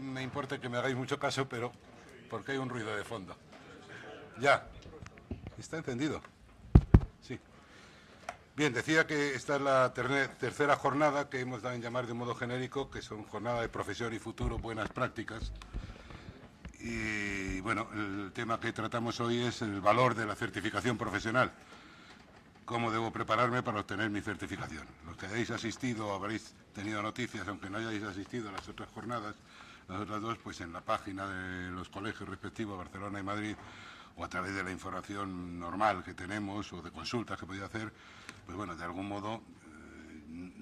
Me importa que me hagáis mucho caso, pero porque hay un ruido de fondo. Ya. ¿Está encendido? Sí. Bien, decía que esta es la tercera jornada que hemos dado en llamar de modo genérico, que son jornada de profesión y futuro, buenas prácticas. Y bueno, el tema que tratamos hoy es el valor de la certificación profesional. ¿Cómo debo prepararme para obtener mi certificación? Los que hayáis asistido o habréis tenido noticias, aunque no hayáis asistido a las otras jornadas, las otras dos, pues en la página de los colegios respectivos, Barcelona y Madrid, o a través de la información normal que tenemos o de consultas que podía hacer, pues bueno, de algún modo,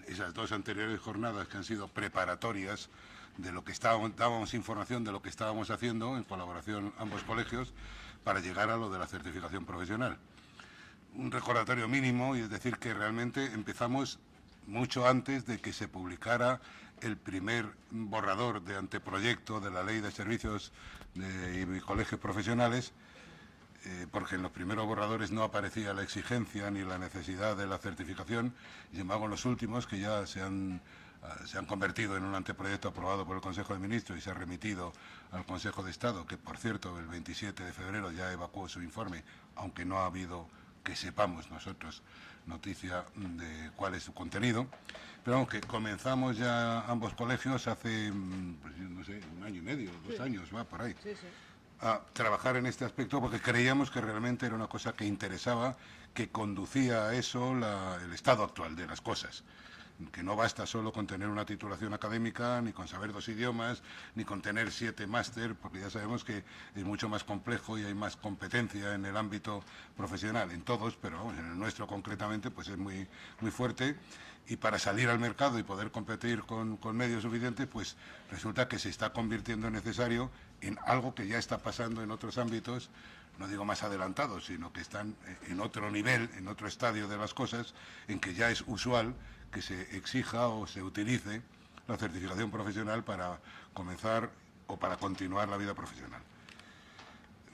esas dos anteriores jornadas que han sido preparatorias de lo que dábamos información de lo que estábamos haciendo en colaboración ambos colegios para llegar a lo de la certificación profesional. Un recordatorio mínimo, y es decir que realmente empezamos mucho antes de que se publicara el primer borrador de anteproyecto de la Ley de Servicios y Colegios Profesionales, porque en los primeros borradores no aparecía la exigencia ni la necesidad de la certificación, y sin embargo en los últimos, que ya se han convertido en un anteproyecto aprobado por el Consejo de Ministros y se ha remitido al Consejo de Estado, que por cierto el 27 de febrero ya evacuó su informe, aunque no ha habido, que sepamos nosotros, noticia de cuál es su contenido. Pero aunque comenzamos ya ambos colegios hace, pues, no sé, 1 año y medio, 2 años, va por ahí, a trabajar en este aspecto porque creíamos que realmente era una cosa que interesaba, que conducía a eso el estado actual de las cosas. Que no basta solo con tener una titulación académica, ni con saber 2 idiomas, ni con tener 7 máster, porque ya sabemos que es mucho más complejo y hay más competencia en el ámbito profesional, en todos, pero vamos, en el nuestro concretamente pues es muy, muy fuerte, y para salir al mercado y poder competir con medios suficientes, pues resulta que se está convirtiendo en necesario en algo que ya está pasando en otros ámbitos, no digo más adelantados, sino que están en otro nivel, en otro estadio de las cosas, en que ya es usual que se exija o se utilice la certificación profesional para comenzar o para continuar la vida profesional.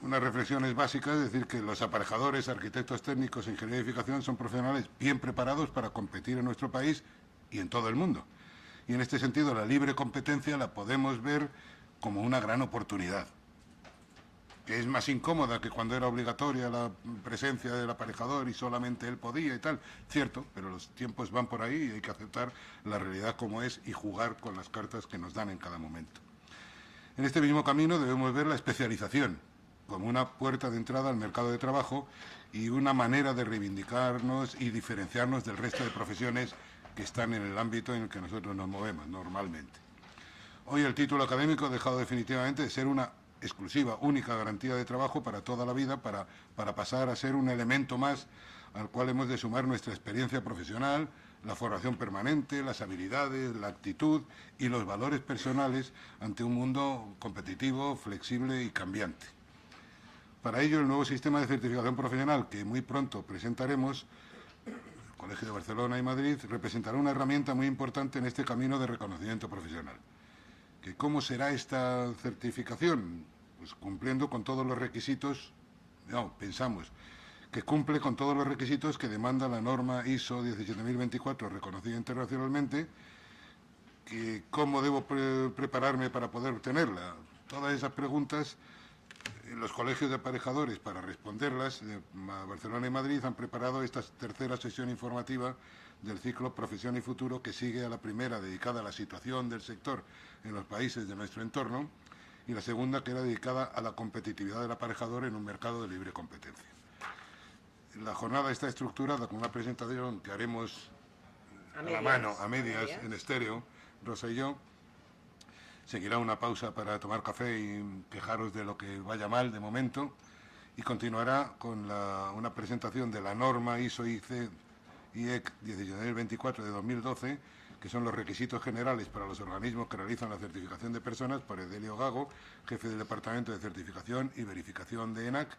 Unas reflexiones básicas, es decir, que los aparejadores, arquitectos técnicos e ingenieros de edificación son profesionales bien preparados para competir en nuestro país y en todo el mundo. Y en este sentido la libre competencia la podemos ver como una gran oportunidad, que es más incómoda que cuando era obligatoria la presencia del aparejador y solamente él podía y tal, cierto, pero los tiempos van por ahí y hay que aceptar la realidad como es y jugar con las cartas que nos dan en cada momento. En este mismo camino debemos ver la especialización como una puerta de entrada al mercado de trabajo y una manera de reivindicarnos y diferenciarnos del resto de profesiones que están en el ámbito en el que nosotros nos movemos normalmente. Hoy el título académico ha dejado definitivamente de ser una exclusiva, única garantía de trabajo para toda la vida, para pasar a ser un elemento más al cual hemos de sumar nuestra experiencia profesional, la formación permanente, las habilidades, la actitud y los valores personales ante un mundo competitivo, flexible y cambiante. Para ello, el nuevo sistema de certificación profesional que muy pronto presentaremos, el Colegio de Barcelona y Madrid, representará una herramienta muy importante en este camino de reconocimiento profesional. ¿Que cómo será esta certificación? Pues cumpliendo con todos los requisitos, no, pensamos, que cumple con todos los requisitos que demanda la norma ISO 17024, reconocida internacionalmente. Que ¿cómo debo prepararme para poder obtenerla? Todas esas preguntas, los colegios de aparejadores, para responderlas, de Barcelona y Madrid, han preparado esta tercera sesión informativa del ciclo Profesión y Futuro, que sigue a la primera, dedicada a la situación del sector en los países de nuestro entorno, y la segunda, que era dedicada a la competitividad del aparejador en un mercado de libre competencia. La jornada está estructurada con una presentación que haremos a la mano, a medias, en estéreo, Rosa y yo. Seguirá una pausa para tomar café y quejaros de lo que vaya mal de momento, y continuará con una presentación de la norma ISO IEC 17024 de 2012, que son los requisitos generales para los organismos que realizan la certificación de personas, por Edelio Gago, jefe del Departamento de Certificación y Verificación de ENAC.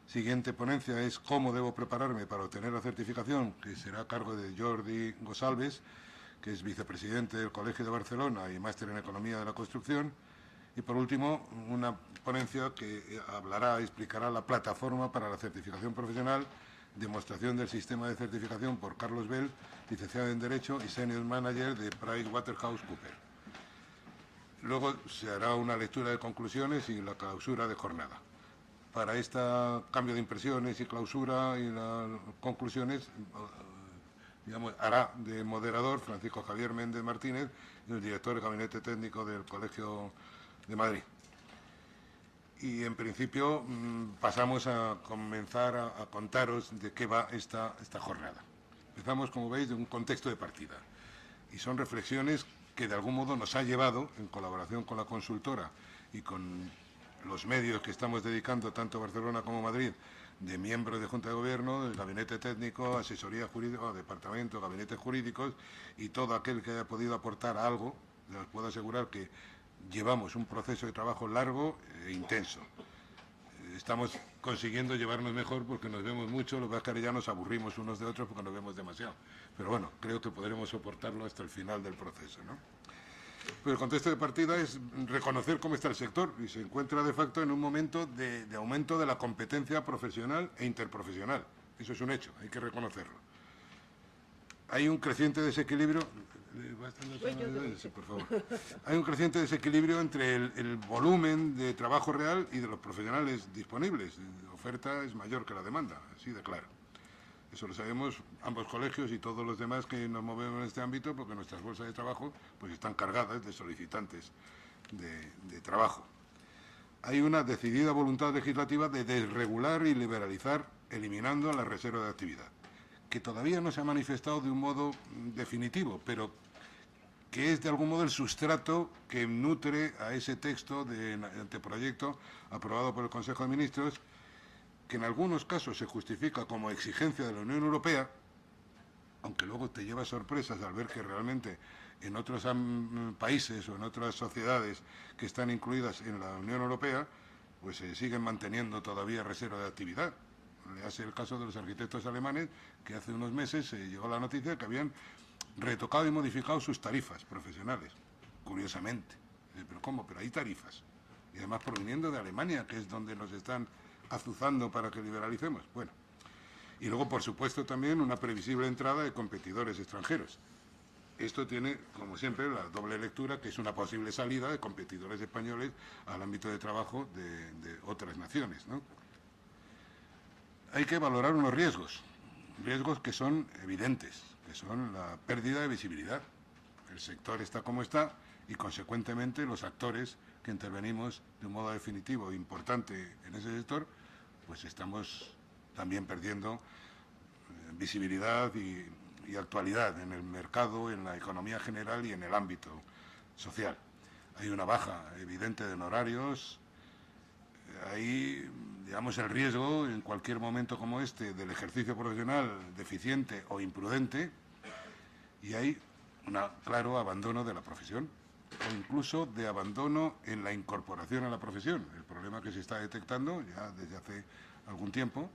Siguiente ponencia es cómo debo prepararme para obtener la certificación, que será a cargo de Jordi Gosalves, que es vicepresidente del Colegio de Barcelona y máster en Economía de la Construcción. Y por último, una ponencia que hablará y explicará la plataforma para la certificación profesional, demostración del sistema de certificación, por Carlos Bell, licenciado en Derecho y Senior Manager de PricewaterhouseCoopers. Luego se hará una lectura de conclusiones y la clausura de jornada. Para este cambio de impresiones y clausura y las conclusiones, digamos, hará de moderador Francisco Javier Méndez Martínez, el director del Gabinete Técnico del Colegio de Madrid. Y en principio pasamos a comenzar a contaros de qué va esta jornada. Empezamos, como veis, de un contexto de partida. Y son reflexiones que de algún modo nos ha llevado, en colaboración con la consultora y con los medios que estamos dedicando, tanto Barcelona como Madrid, de miembros de Junta de Gobierno, del Gabinete Técnico, Asesoría Jurídica, Departamento, Gabinetes Jurídicos, y todo aquel que haya podido aportar algo, les puedo asegurar que llevamos un proceso de trabajo largo e intenso. Estamos consiguiendo llevarnos mejor porque nos vemos mucho, los que ya nos aburrimos unos de otros porque nos vemos demasiado. Pero bueno, creo que podremos soportarlo hasta el final del proceso, ¿no? Pero el contexto de partida es reconocer cómo está el sector y se encuentra de facto en un momento de aumento de la competencia profesional e interprofesional. Eso es un hecho, hay que reconocerlo. Hay un creciente desequilibrio. Sí, por favor. Hay un creciente desequilibrio entre el volumen de trabajo real y de los profesionales disponibles. La oferta es mayor que la demanda, así de claro. Eso lo sabemos ambos colegios y todos los demás que nos movemos en este ámbito, porque nuestras bolsas de trabajo pues están cargadas de solicitantes de trabajo. Hay una decidida voluntad legislativa de desregular y liberalizar, eliminando la reserva de actividad, que todavía no se ha manifestado de un modo definitivo, pero que es de algún modo el sustrato que nutre a ese texto de anteproyecto aprobado por el Consejo de Ministros, que en algunos casos se justifica como exigencia de la Unión Europea, aunque luego te lleva sorpresas al ver que realmente en otros países o en otras sociedades que están incluidas en la Unión Europea, pues se siguen manteniendo todavía reserva de actividad. Le hace el caso de los arquitectos alemanes, que hace unos meses se llegó la noticia que habían retocado y modificado sus tarifas profesionales, curiosamente. ¿Pero cómo? Pero hay tarifas. Y además proviniendo de Alemania, que es donde nos están azuzando para que liberalicemos. Bueno, y luego, por supuesto, también una previsible entrada de competidores extranjeros. Esto tiene, como siempre, la doble lectura, que es una posible salida de competidores españoles al ámbito de trabajo de otras naciones, ¿no? Hay que valorar unos riesgos que son evidentes, que son la pérdida de visibilidad. El sector está como está y, consecuentemente, los actores que intervenimos de un modo definitivo e importante en ese sector, pues estamos también perdiendo visibilidad y actualidad en el mercado, en la economía general y en el ámbito social. Hay una baja evidente de honorarios, hay, digamos, el riesgo en cualquier momento como este del ejercicio profesional deficiente o imprudente, y hay un claro abandono de la profesión, o incluso de abandono en la incorporación a la profesión. El problema que se está detectando ya desde hace algún tiempo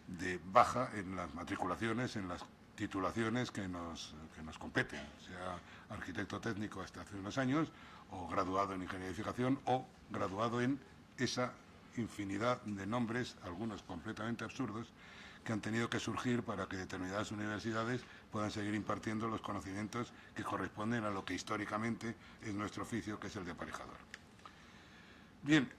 de baja en las matriculaciones, en las titulaciones que nos competen, sea arquitecto técnico hasta hace unos años, o graduado en ingeniería de edificación, o graduado en esa infinidad de nombres, algunos completamente absurdos, que han tenido que surgir para que determinadas universidades puedan seguir impartiendo los conocimientos que corresponden a lo que históricamente es nuestro oficio, que es el de aparejador. Bien,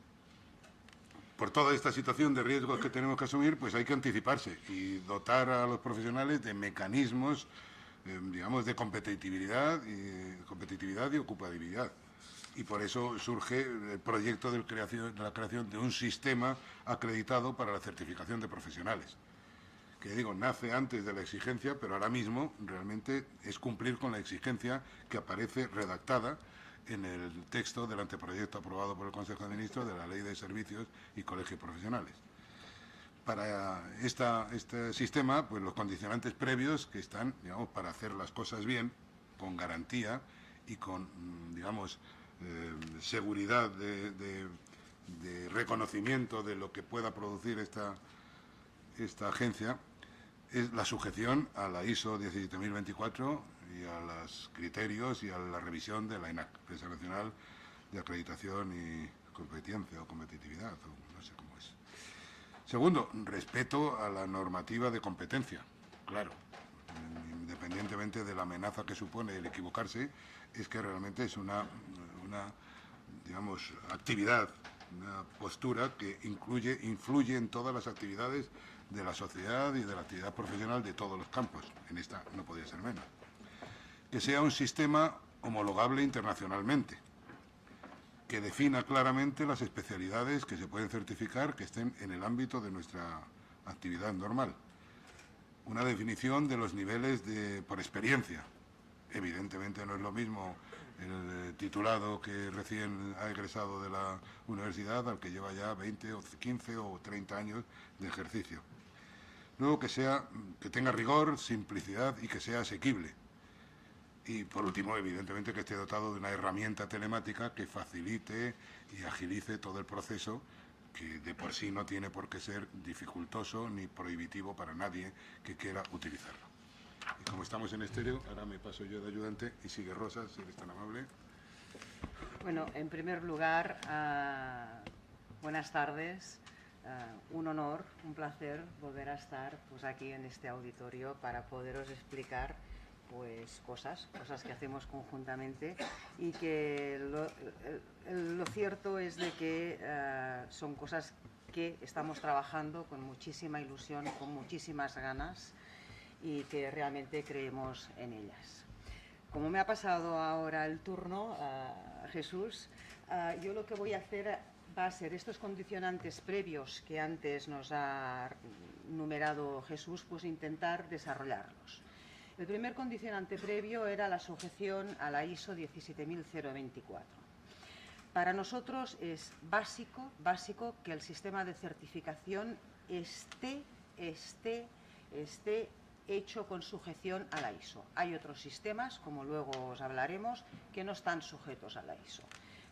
por toda esta situación de riesgos que tenemos que asumir, pues hay que anticiparse y dotar a los profesionales de mecanismos, digamos, de competitividad y ocupabilidad. Y por eso surge el proyecto de la creación de un sistema acreditado para la certificación de profesionales, que digo, nace antes de la exigencia, pero ahora mismo realmente es cumplir con la exigencia que aparece redactada en el texto del anteproyecto aprobado por el Consejo de Ministros de la Ley de Servicios y Colegios Profesionales. Para este sistema, pues los condicionantes previos que están, digamos, para hacer las cosas bien, con garantía y con, digamos, seguridad de reconocimiento de lo que pueda producir esta agencia, es la sujeción a la ISO 17024 y a los criterios y a la revisión de la ENAC, Empresa Nacional de Acreditación y Competencia o Competitividad, o no sé cómo es. Segundo, respeto a la normativa de competencia, claro, independientemente de la amenaza que supone el equivocarse, es que realmente es una digamos, actividad, una postura que influye en todas las actividades de la sociedad y de la actividad profesional de todos los campos. En esta no podía ser menos. Que sea un sistema homologable internacionalmente, que defina claramente las especialidades que se pueden certificar que estén en el ámbito de nuestra actividad normal. Una definición de los niveles por experiencia. Evidentemente no es lo mismo el titulado que recién ha egresado de la universidad al que lleva ya 20 o 15 o 30 años de ejercicio. Luego que tenga rigor, simplicidad y que sea asequible. Y por último, evidentemente, que esté dotado de una herramienta telemática que facilite y agilice todo el proceso, que de por sí no tiene por qué ser dificultoso ni prohibitivo para nadie que quiera utilizarlo. Y como estamos en estéreo, ahora me paso yo de ayudante y sigue Rosa, si eres tan amable. Bueno, en primer lugar, buenas tardes. Un honor, un placer volver a estar pues, aquí en este auditorio para poderos explicar pues cosas que hacemos conjuntamente y que lo cierto es de que son cosas que estamos trabajando con muchísima ilusión, con muchísimas ganas y que realmente creemos en ellas. Como me ha pasado ahora el turno, Jesús, yo lo que voy a hacer va a ser estos condicionantes previos que antes nos ha numerado Jesús, pues intentar desarrollarlos. El primer condicionante previo era la sujeción a la ISO 17024. Para nosotros es básico que el sistema de certificación esté hecho con sujeción a la ISO. Hay otros sistemas, como luego os hablaremos, que no están sujetos a la ISO.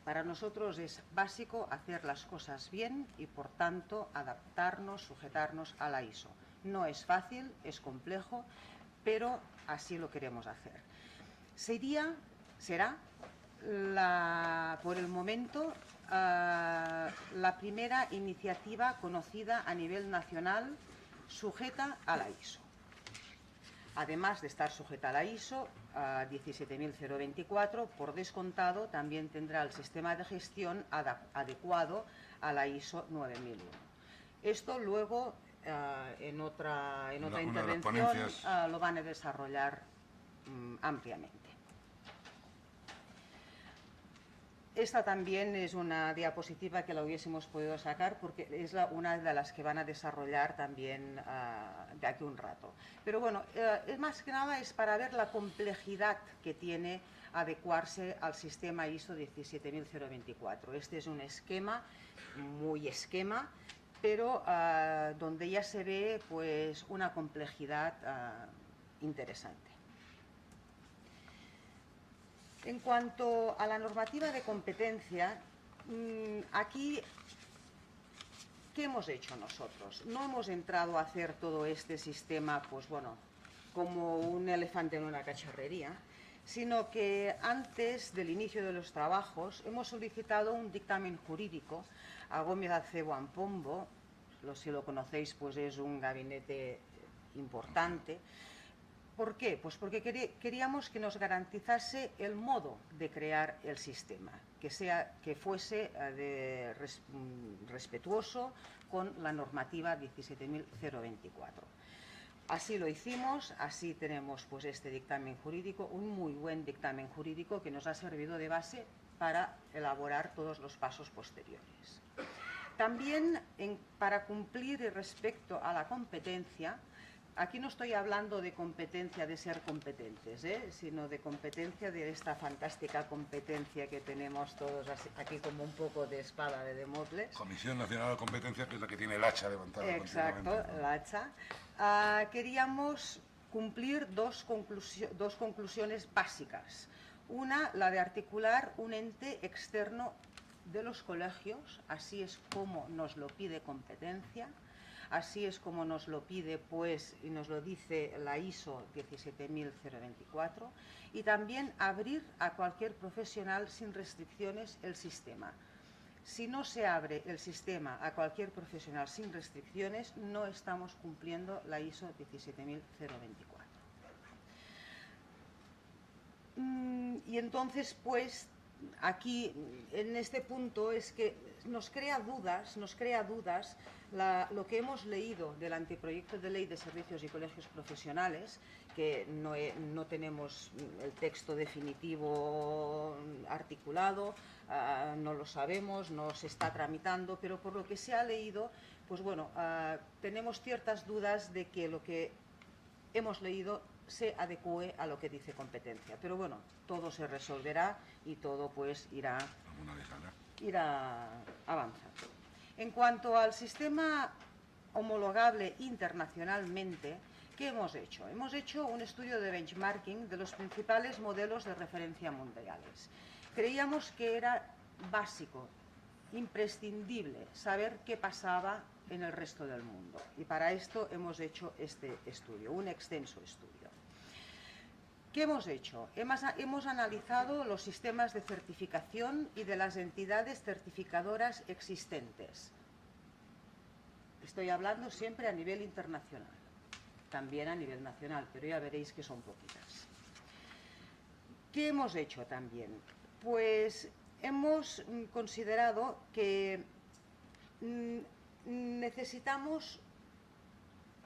Para nosotros es básico hacer las cosas bien y, por tanto, adaptarnos, sujetarnos a la ISO. No es fácil, es complejo, pero así lo queremos hacer. Será por el momento la primera iniciativa conocida a nivel nacional sujeta a la ISO. Además de estar sujeta a la ISO 17024, por descontado también tendrá el sistema de gestión adecuado a la ISO 9001. Esto luego en otra intervención lo van a desarrollar ampliamente. Esta también es una diapositiva que la hubiésemos podido sacar porque es una de las que van a desarrollar también de aquí un rato. Pero bueno, más que nada es para ver la complejidad que tiene adecuarse al sistema ISO 17024. Este es un esquema, muy esquema, pero donde ya se ve pues, una complejidad interesante. En cuanto a la normativa de competencia, aquí, ¿qué hemos hecho nosotros? No hemos entrado a hacer todo este sistema, pues bueno, como un elefante en una cacharrería, sino que antes del inicio de los trabajos hemos solicitado un dictamen jurídico a Gómez Acebo Ampombo. Si lo conocéis, pues es un gabinete importante. ¿Por qué? Pues porque queríamos que nos garantizase el modo de crear el sistema, que fuese respetuoso con la normativa 17024. Así lo hicimos, así tenemos pues este dictamen jurídico, un muy buen dictamen jurídico que nos ha servido de base para elaborar todos los pasos posteriores. También para cumplir respecto a la competencia. Aquí no estoy hablando de competencia de ser competentes, sino de competencia de esta fantástica competencia que tenemos todos aquí como un poco de espada de Damocles. Comisión Nacional de Competencia, que es la que tiene el hacha levantada. Exacto, el hacha. Queríamos cumplir dos conclusiones básicas. Una, la de articular un ente externo de los colegios, así es como nos lo pide competencia. Así es como nos lo pide, pues, y nos lo dice la ISO 17024, y también abrir a cualquier profesional sin restricciones el sistema. Si no se abre el sistema a cualquier profesional sin restricciones, no estamos cumpliendo la ISO 17024. Y entonces, pues, aquí, en este punto, es que nos crea dudas lo que hemos leído del anteproyecto de ley de servicios y colegios profesionales, que no tenemos el texto definitivo articulado, no lo sabemos, no se está tramitando, pero por lo que se ha leído, pues bueno, tenemos ciertas dudas de que lo que hemos leído se adecue a lo que dice competencia. Pero bueno, todo se resolverá y todo pues irá avanzando. En cuanto al sistema homologable internacionalmente, ¿qué hemos hecho? Hemos hecho un estudio de benchmarking de los principales modelos de referencia mundiales. Creíamos que era básico, imprescindible, saber qué pasaba en el resto del mundo. Y para esto hemos hecho este estudio, un extenso estudio. ¿Qué hemos hecho? Hemos analizado los sistemas de certificación y de las entidades certificadoras existentes. Estoy hablando siempre a nivel internacional, también a nivel nacional, pero ya veréis que son poquitas. ¿Qué hemos hecho también? Pues hemos considerado que necesitamos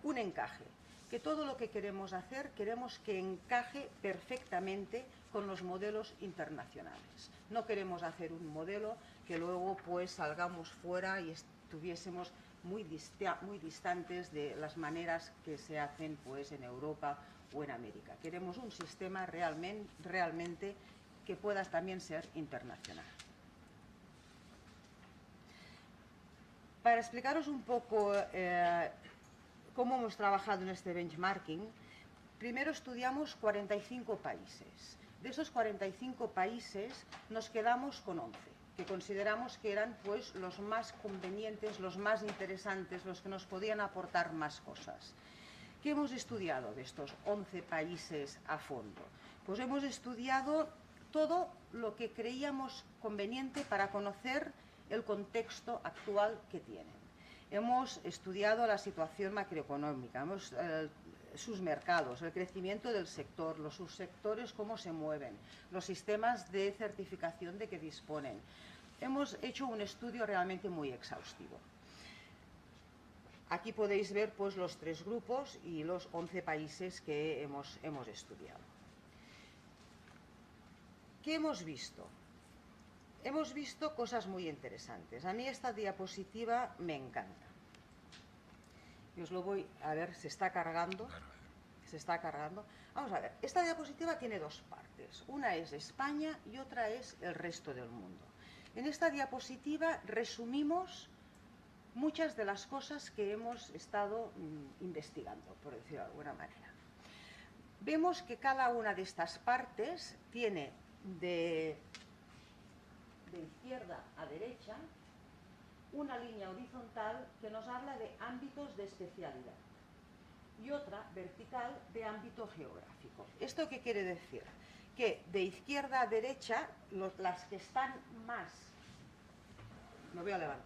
un encaje, que todo lo que queremos hacer, queremos que encaje perfectamente con los modelos internacionales. No queremos hacer un modelo que luego pues salgamos fuera y estuviésemos muy distantes de las maneras que se hacen pues en Europa o en América. Queremos un sistema realmente que pueda también ser internacional. Para explicaros un poco cómo hemos trabajado en este benchmarking, primero estudiamos 45 países. De esos 45 países nos quedamos con 11, que consideramos que eran pues, los más convenientes, los más interesantes, los que nos podían aportar más cosas. ¿Qué hemos estudiado de estos 11 países a fondo? Pues hemos estudiado todo lo que creíamos conveniente para conocer el contexto actual que tienen. Hemos estudiado la situación macroeconómica, sus mercados, el crecimiento del sector, los subsectores, cómo se mueven, los sistemas de certificación de que disponen. Hemos hecho un estudio realmente muy exhaustivo. Aquí podéis ver pues, los 3 grupos y los 11 países que hemos estudiado. ¿Qué hemos visto? Hemos visto cosas muy interesantes. A mí esta diapositiva me encanta. Y os lo voy a ver, se está cargando. Se está cargando. Vamos a ver, esta diapositiva tiene 2 partes. Una es España y otra es el resto del mundo. En esta diapositiva resumimos muchas de las cosas que hemos estado investigando, por decirlo de alguna manera. Vemos que cada una de estas partes tiene de izquierda a derecha una línea horizontal que nos habla de ámbitos de especialidad y otra vertical de ámbito geográfico. ¿Esto qué quiere decir? Que de izquierda a derecha, las que están más, me voy a levantar,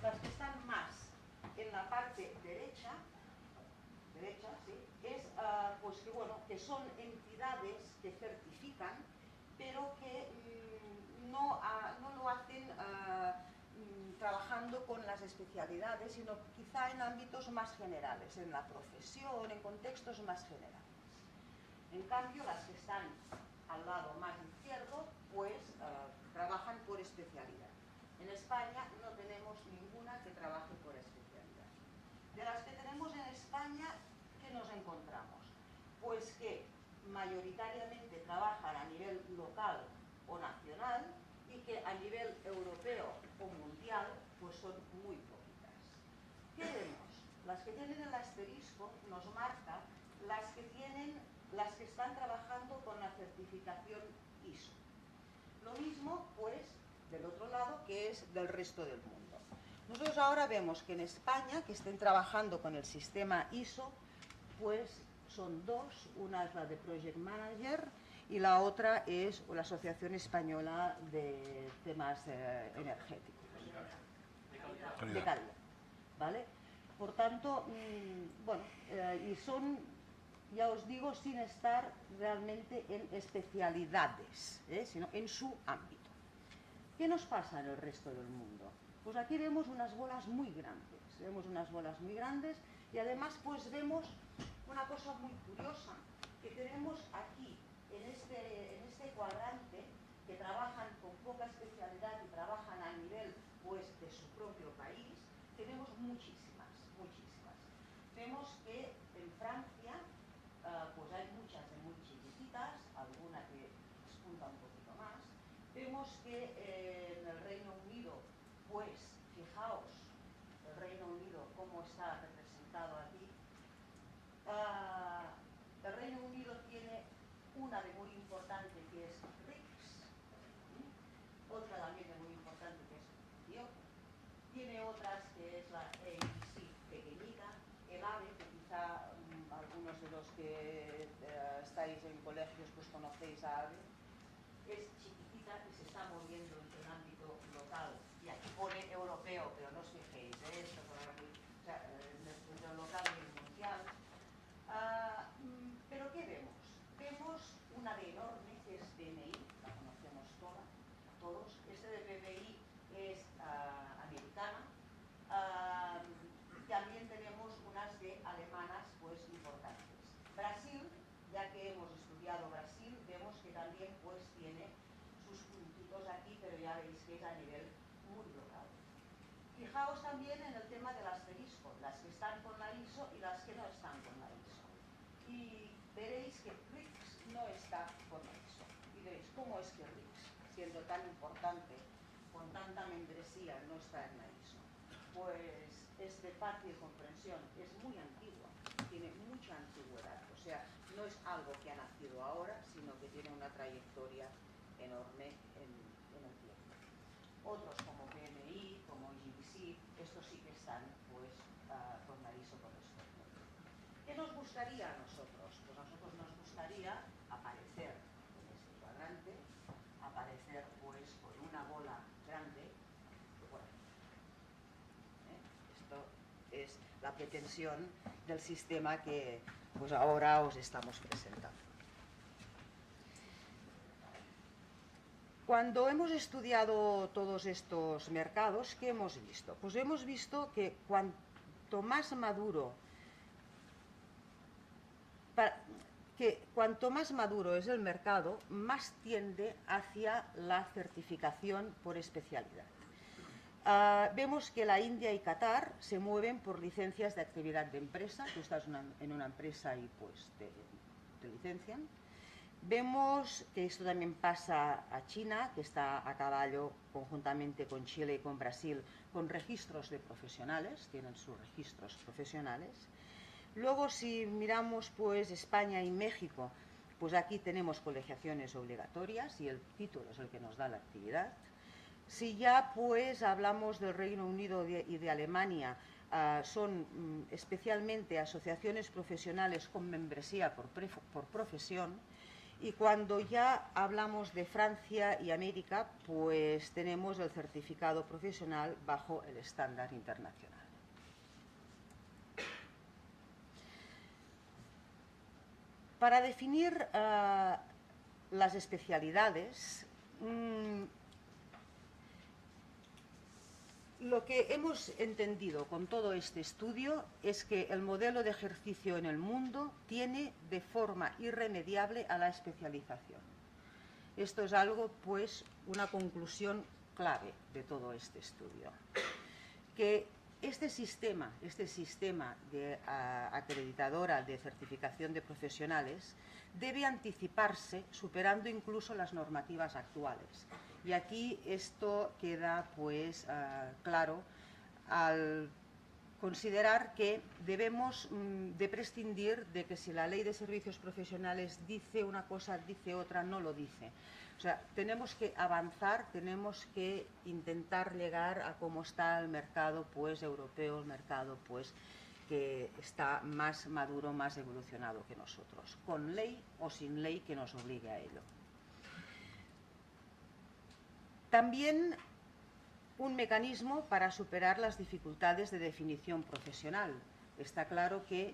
las que están más en la parte derecha sí, es pues que, bueno, que son entidades que certifican, pero que no lo hacen trabajando con las especialidades, sino quizá en ámbitos más generales, en la profesión, en contextos más generales. En cambio, las que están al lado más izquierdo, pues trabajan por especialidad. En España no tenemos ninguna que trabaje por especialidad. De las que tenemos en España, ¿qué nos encontramos? Pues que mayoritariamente trabajan a nivel local o nacional y que a nivel europeo o mundial pues son muy poquitas. ¿Qué vemos? Las que tienen el asterisco nos marca las que están trabajando con la certificación ISO. Lo mismo pues del otro lado, que es del resto del mundo. Nosotros ahora vemos que en España, que estén trabajando con el sistema ISO, pues son 2, una es la de Project Manager y la otra es la Asociación Española de Temas Energéticos. De calidad. ¿Vale? Por tanto, bueno, y son, ya os digo, sin estar realmente en especialidades, sino en su ámbito. ¿Qué nos pasa en el resto del mundo? Pues aquí vemos unas bolas muy grandes, y además pues vemos una cosa muy curiosa, que tenemos aquí, en este cuadrante, que trabajan con poca especialidad y trabajan a nivel pues de su propio país, tenemos muchísimas. Vemos que en Francia pues hay muchas de muy chiquititas, alguna que despunta un poquito más. Vemos que en el Reino Unido, pues fijaos, el Reino Unido cómo está representado aquí. El Reino Unido tiene una de muy importante que es RICS, otra también de muy importante que es IOC, tiene otras que es la ABC pequeñita, el AVE, que quizá algunos de los que estáis en colegios pues conocéis a AVE, es chiquitita y se está moviendo entre el ámbito local, y aquí pone europeo, pero no os fijéis, esto por aquí, o sea, entre el local y el mundial. Pero ¿qué vemos? Vemos una D enorme que es BMI, la conocemos todos. Este de BMI es americana. También tenemos unas de alemanas pues importantes. Brasil, ya que hemos estudiado Brasil, vemos que también pues tiene sus puntitos aquí, pero ya veis que es a nivel muy local. Fijaos también en el tema del asterisco, las que están con la ISO y las que no están con la ISO. Y veréis que RICS no está con la ISO. Y veréis, ¿cómo es que RICS, siendo tan importante, con tanta membresía, no está en la ISO? Pues es de fácil comprensión, es muy antigua, tiene mucha antigüedad. O sea, no es algo que ha nacido ahora, sino que tiene una trayectoria enorme en el tiempo. Otros como PMI, como GBC, estos sí que están pues con la ISO correspondiente. ¿Qué nos gustaría a nosotros? Pues a nosotros nos gustaría aparecer en este cuadrante, aparecer pues con una bola grande por aquí. Esto es la pretensión del sistema que pues ahora os estamos presentando. Cuando hemos estudiado todos estos mercados, ¿qué hemos visto? Pues hemos visto que cuanto más maduro es el mercado, más tiende hacia la certificación por especialidad. Vemos que la India y Qatar se mueven por licencias de actividad de empresa. Tú estás en una empresa y pues te licencian. Vemos que esto también pasa a China, que está a caballo conjuntamente con Chile y con Brasil, con registros de profesionales, tienen sus registros profesionales. Luego, si miramos pues España y México, pues aquí tenemos colegiaciones obligatorias y el título es el que nos da la actividad. Si ya pues hablamos del Reino Unido y de Alemania, son especialmente asociaciones profesionales con membresía por profesión. Y cuando ya hablamos de Francia y América, pues tenemos el certificado profesional bajo el estándar internacional. Para definir las especialidades, lo que hemos entendido con todo este estudio es que el modelo de ejercicio en el mundo tiene de forma irremediable a la especialización. Esto es algo, pues, una conclusión clave de todo este estudio. Que este sistema de acreditadora de certificación de profesionales debe anticiparse superando incluso las normativas actuales. Y aquí esto queda pues claro al considerar que debemos de prescindir de que si la ley de servicios profesionales dice una cosa, dice otra, no lo dice. O sea, tenemos que avanzar, tenemos que intentar llegar a cómo está el mercado pues europeo, el mercado pues que está más maduro, más evolucionado que nosotros, con ley o sin ley que nos obligue a ello. También un mecanismo para superar las dificultades de definición profesional. Está claro que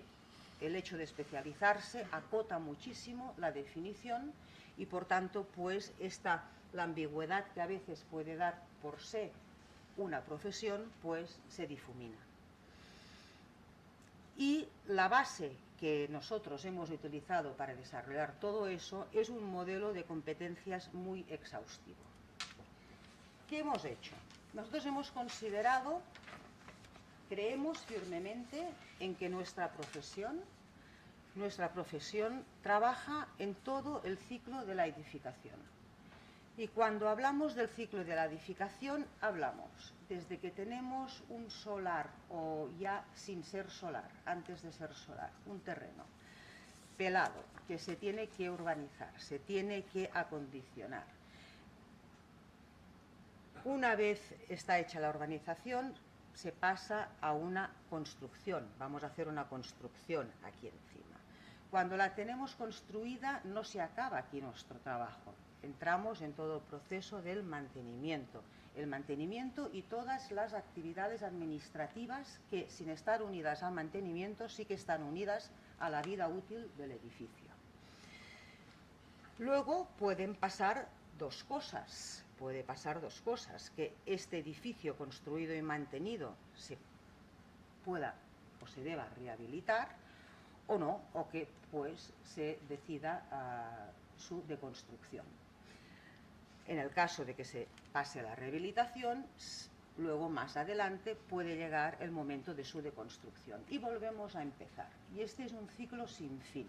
el hecho de especializarse acota muchísimo la definición y, por tanto, pues esta la ambigüedad que a veces puede dar por sí una profesión, pues se difumina. Y la base que nosotros hemos utilizado para desarrollar todo eso es un modelo de competencias muy exhaustivo. ¿Qué hemos hecho? Nosotros hemos considerado, creemos firmemente en que nuestra profesión trabaja en todo el ciclo de la edificación. Y cuando hablamos del ciclo de la edificación, hablamos desde que tenemos un solar o ya sin ser solar, antes de ser solar, un terreno pelado que se tiene que urbanizar, se tiene que acondicionar. Una vez está hecha la urbanización, se pasa a una construcción. Vamos a hacer una construcción aquí encima. Cuando la tenemos construida, no se acaba aquí nuestro trabajo. Entramos en todo el proceso del mantenimiento. El mantenimiento y todas las actividades administrativas que, sin estar unidas al mantenimiento, sí que están unidas a la vida útil del edificio. Luego pueden pasar dos cosas. Puede pasar dos cosas, que este edificio construido y mantenido se pueda o se deba rehabilitar o no, o que pues se decida su deconstrucción. En el caso de que se pase la rehabilitación, luego más adelante puede llegar el momento de su deconstrucción y volvemos a empezar. Y este es un ciclo sin fin,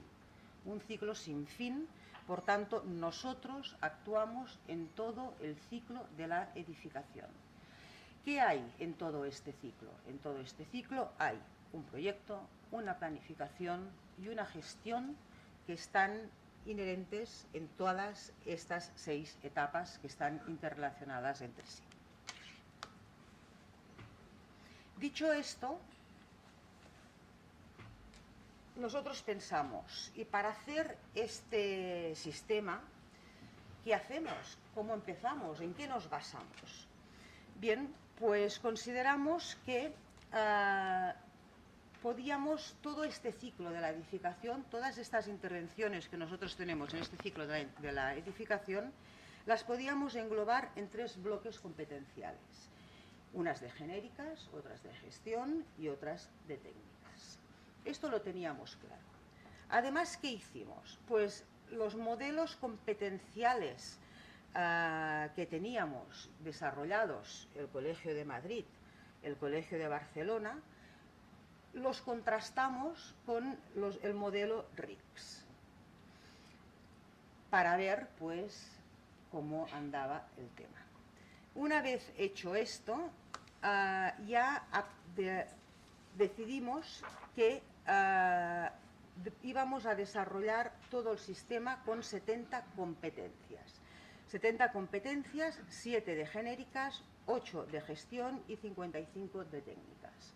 un ciclo sin fin. Por tanto, nosotros actuamos en todo el ciclo de la edificación. ¿Qué hay en todo este ciclo? En todo este ciclo hay un proyecto, una planificación y una gestión que están inherentes en todas estas 6 etapas que están interrelacionadas entre sí. Dicho esto, nosotros pensamos, y para hacer este sistema, ¿qué hacemos? ¿Cómo empezamos? ¿En qué nos basamos? Bien, pues consideramos que podíamos, todo este ciclo de la edificación, todas estas intervenciones que nosotros tenemos en este ciclo de la edificación, las podíamos englobar en 3 bloques competenciales. Unas de genéricas, otras de gestión y otras de técnicas. Esto lo teníamos claro. Además, ¿qué hicimos? Pues los modelos competenciales que teníamos desarrollados el Colegio de Madrid, el Colegio de Barcelona, los contrastamos con el modelo RICS para ver pues cómo andaba el tema. Una vez hecho esto, ya decidimos que íbamos a desarrollar todo el sistema con 70 competencias. 70 competencias, 7 de genéricas, 8 de gestión y 55 de técnicas.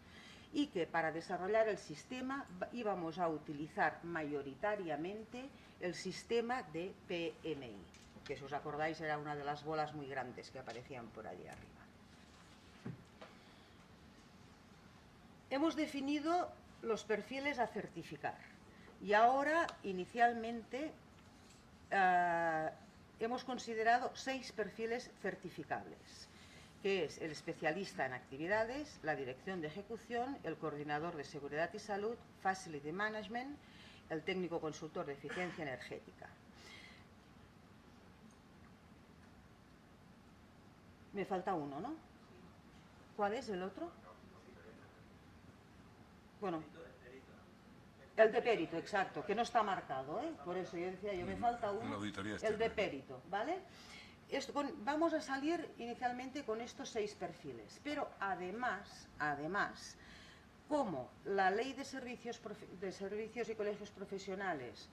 Y que para desarrollar el sistema íbamos a utilizar mayoritariamente el sistema de PMI, que si os acordáis era una de las bolas muy grandes que aparecían por allí arriba. Hemos definido los perfiles a certificar y ahora inicialmente hemos considerado 6 perfiles certificables, que es el especialista en actividades, la dirección de ejecución, el coordinador de seguridad y salud, facility management, el técnico consultor de eficiencia energética. Me falta uno, ¿no? ¿Cuál es el otro? Bueno, el de perito, exacto, que no está marcado, ¿eh? Por eso yo decía, me falta uno, el de perito, ¿vale? Vamos a salir inicialmente con estos 6 perfiles, pero además, como la Ley de Servicios y Colegios Profesionales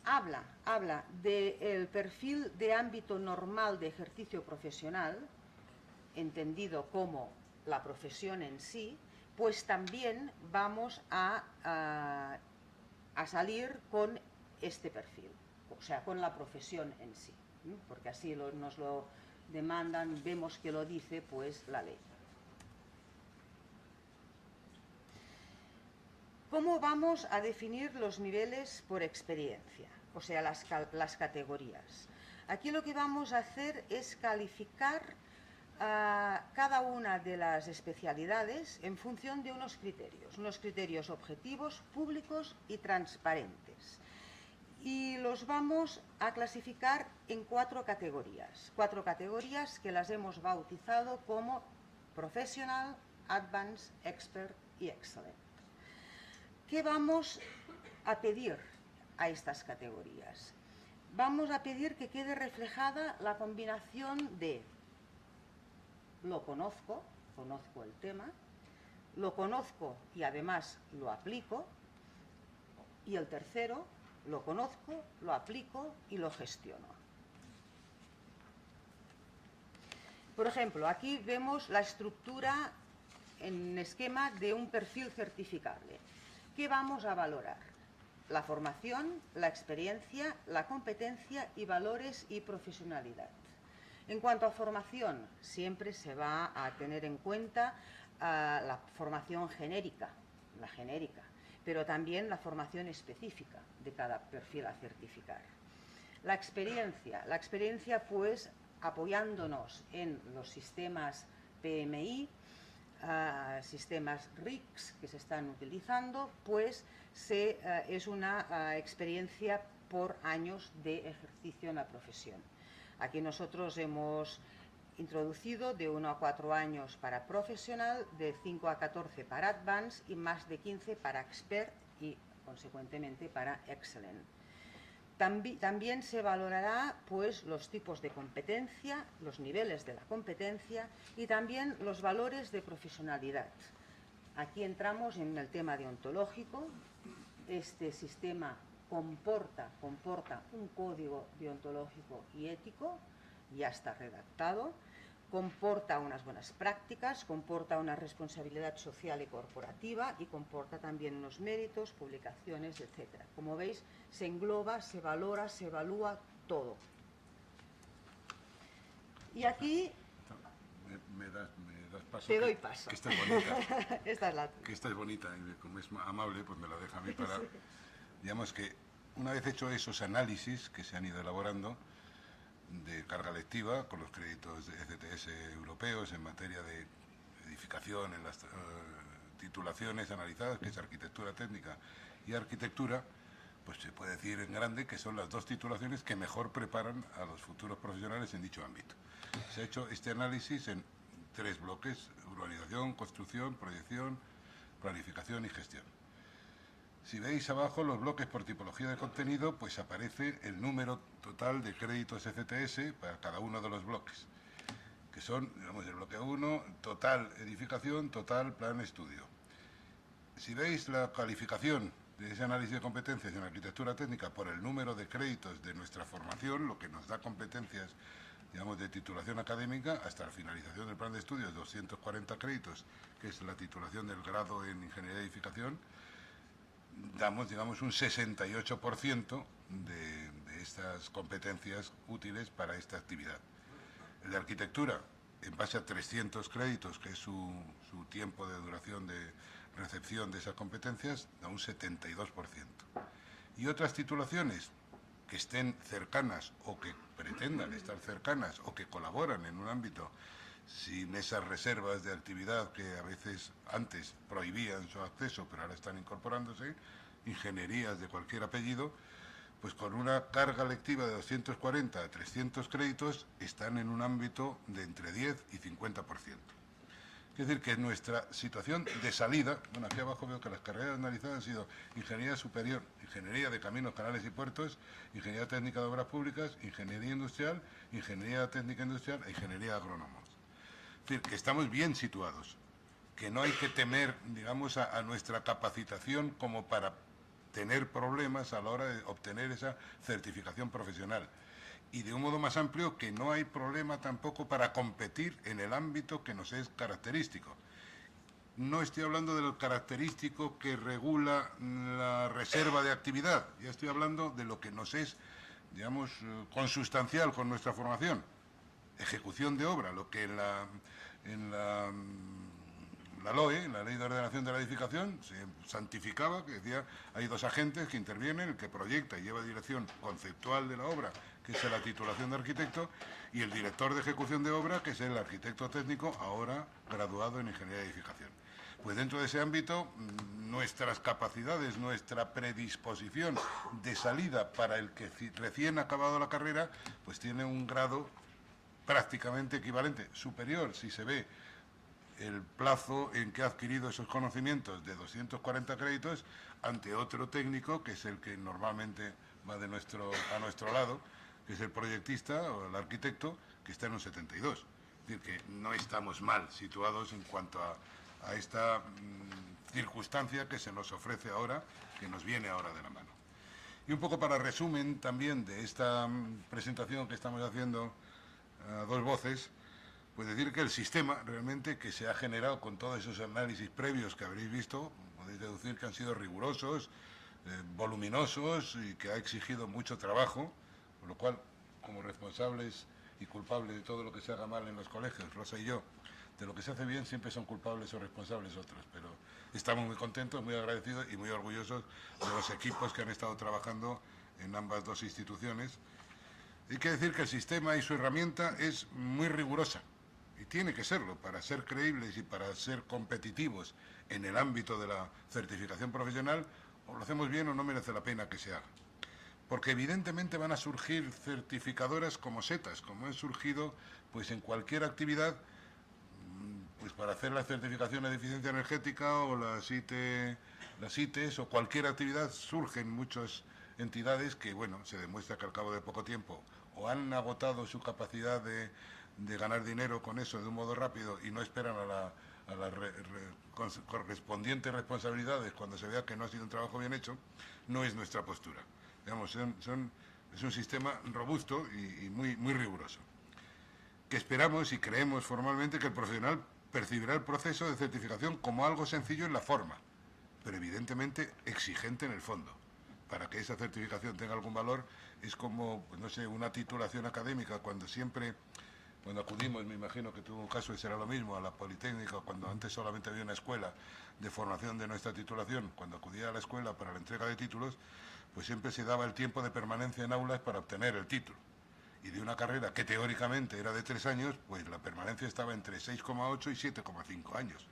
habla del perfil de ámbito normal de ejercicio profesional, entendido como la profesión en sí, pues también vamos a salir con este perfil, o sea, con la profesión en sí, ¿no? Porque así nos lo demandan, vemos que lo dice pues la ley. ¿Cómo vamos a definir los niveles por experiencia? O sea, las categorías. Aquí lo que vamos a hacer es calificar cada una de las especialidades en función de unos criterios objetivos, públicos y transparentes. Y los vamos a clasificar en cuatro categorías que las hemos bautizado como Professional, Advanced, Expert y Excellent. ¿Qué vamos a pedir a estas categorías? Vamos a pedir que quede reflejada la combinación de lo conozco el tema, lo conozco y además lo aplico, y el tercero, lo conozco, lo aplico y lo gestiono. Por ejemplo, aquí vemos la estructura en esquema de un perfil certificable. ¿Qué vamos a valorar? La formación, la experiencia, la competencia y valores y profesionalidad. En cuanto a formación, siempre se va a tener en cuenta la formación genérica, pero también la formación específica de cada perfil a certificar. La experiencia pues apoyándonos en los sistemas PMI, sistemas RICS que se están utilizando, pues es una experiencia por años de ejercicio en la profesión. Aquí nosotros hemos introducido de 1 a 4 años para profesional, de 5 a 14 para advanced y más de 15 para expert y, consecuentemente, para excellent. También se valorará pues, los tipos de competencia, los niveles de la competencia y también los valores de profesionalidad. Aquí entramos en el tema deontológico. Este sistema comporta un código deontológico y ético, ya está redactado, comporta unas buenas prácticas, comporta una responsabilidad social y corporativa y comporta también unos méritos, publicaciones, etc. Como veis, se engloba, se valora, se evalúa todo. Y aquí... Me das paso. Te doy paso. Que esta es bonita. Esta es la... Que esta es bonita y como es amable, pues me la deja a mí para... Digamos que una vez hecho esos análisis que se han ido elaborando de carga lectiva con los créditos de ECTS europeos en materia de edificación en las titulaciones analizadas, que es arquitectura técnica y arquitectura, pues se puede decir en grande que son las dos titulaciones que mejor preparan a los futuros profesionales en dicho ámbito. Se ha hecho este análisis en 3 bloques: urbanización, construcción, proyección, planificación y gestión. Si veis abajo los bloques por tipología de contenido, pues aparece el número total de créditos ECTS para cada uno de los bloques, que son, digamos, el bloque 1, total edificación, total plan estudio. Si veis la calificación de ese análisis de competencias en arquitectura técnica por el número de créditos de nuestra formación, lo que nos da competencias, digamos, de titulación académica, hasta la finalización del plan de estudios, 240 créditos, que es la titulación del grado en ingeniería de edificación, damos, digamos, un 68% de estas competencias útiles para esta actividad. El de arquitectura, en base a 300 créditos, que es su tiempo de duración de recepción de esas competencias, da un 72%. Y otras titulaciones que estén cercanas o que pretendan estar cercanas o que colaboran en un ámbito sin esas reservas de actividad que a veces antes prohibían su acceso, pero ahora están incorporándose, ingenierías de cualquier apellido, pues con una carga lectiva de 240 a 300 créditos están en un ámbito de entre 10 y 50%. Es decir, que nuestra situación de salida, bueno, aquí abajo veo que las carreras analizadas han sido ingeniería superior, ingeniería de caminos, canales y puertos, ingeniería técnica de obras públicas, ingeniería industrial, ingeniería técnica industrial e ingeniería agrónoma. Es decir, que estamos bien situados, que no hay que temer, digamos, a nuestra capacitación como para tener problemas a la hora de obtener esa certificación profesional. Y de un modo más amplio, que no hay problema tampoco para competir en el ámbito que nos es característico. No estoy hablando de lo característico que regula la reserva de actividad, ya estoy hablando de lo que nos es, digamos, consustancial con nuestra formación. Ejecución de obra, lo que en la LOE, en la Ley de Ordenación de la Edificación, se santificaba, que decía, hay 2 agentes que intervienen, el que proyecta y lleva dirección conceptual de la obra, que es la titulación de arquitecto, y el director de ejecución de obra, que es el arquitecto técnico, ahora graduado en ingeniería de edificación. Pues dentro de ese ámbito, nuestras capacidades, nuestra predisposición de salida para el que recién ha acabado la carrera, pues tiene un grado prácticamente equivalente, superior, si se ve el plazo en que ha adquirido esos conocimientos de 240 créditos ante otro técnico, que es el que normalmente va a nuestro lado, que es el proyectista o el arquitecto, que está en un 72. Es decir, que no estamos mal situados en cuanto a esta circunstancia que se nos ofrece ahora, que nos viene ahora de la mano. Y un poco para resumen también de esta presentación que estamos haciendo a dos voces, pues decir que el sistema realmente que se ha generado con todos esos análisis previos que habréis visto, podéis deducir que han sido rigurosos, voluminosos y que ha exigido mucho trabajo, por lo cual, como responsables y culpables de todo lo que se haga mal en los colegios, Rosa y yo, de lo que se hace bien siempre son culpables o responsables otros, pero estamos muy contentos, muy agradecidos y muy orgullosos de los equipos que han estado trabajando en ambas dos instituciones. Hay que decir que el sistema y su herramienta es muy rigurosa, y tiene que serlo para ser creíbles y para ser competitivos en el ámbito de la certificación profesional. O lo hacemos bien o no merece la pena que se haga. Porque evidentemente van a surgir certificadoras como setas, como han surgido pues en cualquier actividad, pues para hacer la certificación de eficiencia energética o las ITES o cualquier actividad surgen muchas entidades que, bueno, se demuestra que al cabo de poco tiempo o han agotado su capacidad de ganar dinero con eso de un modo rápido y no esperan a las correspondientes responsabilidades cuando se vea que no ha sido un trabajo bien hecho. No es nuestra postura. Digamos, es un sistema robusto y muy riguroso, que esperamos y creemos formalmente que el profesional percibirá el proceso de certificación como algo sencillo en la forma, pero evidentemente exigente en el fondo. Para que esa certificación tenga algún valor, es como, pues no sé, una titulación académica, cuando acudimos, me imagino que tu caso será lo mismo, a la Politécnica, cuando antes solamente había una escuela de formación de nuestra titulación, cuando acudía a la escuela para la entrega de títulos, pues siempre se daba el tiempo de permanencia en aulas para obtener el título. Y de una carrera que teóricamente era de 3 años, pues la permanencia estaba entre 6,8 y 7,5 años.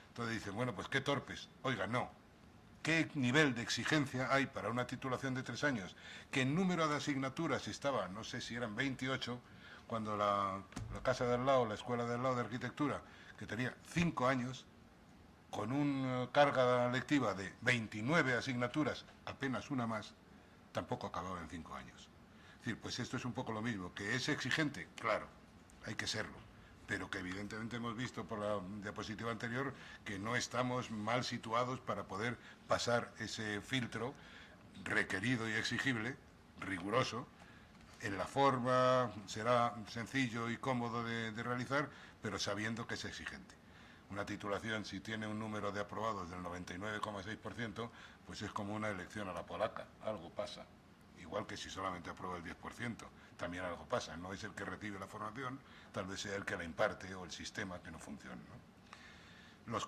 Entonces dicen, bueno, pues qué torpes. Oiga, no. ¿Qué nivel de exigencia hay para una titulación de 3 años? Que en número de asignaturas estaba, no sé si eran 28, cuando la casa de al lado, la escuela de al lado de arquitectura, que tenía 5 años, con una carga lectiva de 29 asignaturas, apenas una más, tampoco acababa en 5 años. Es decir, pues esto es un poco lo mismo, que es exigente, claro, hay que serlo, pero que evidentemente hemos visto por la diapositiva anterior que no estamos mal situados para poder pasar ese filtro requerido y exigible, riguroso. En la forma será sencillo y cómodo de realizar, pero sabiendo que es exigente. Una titulación, si tiene un número de aprobados del 99,6%, pues es como una elección a la polaca, algo pasa. Igual que si solamente aprueba el 10%, también algo pasa. No es el que recibe la formación, tal vez sea el que la imparte o el sistema que no funciona, ¿no?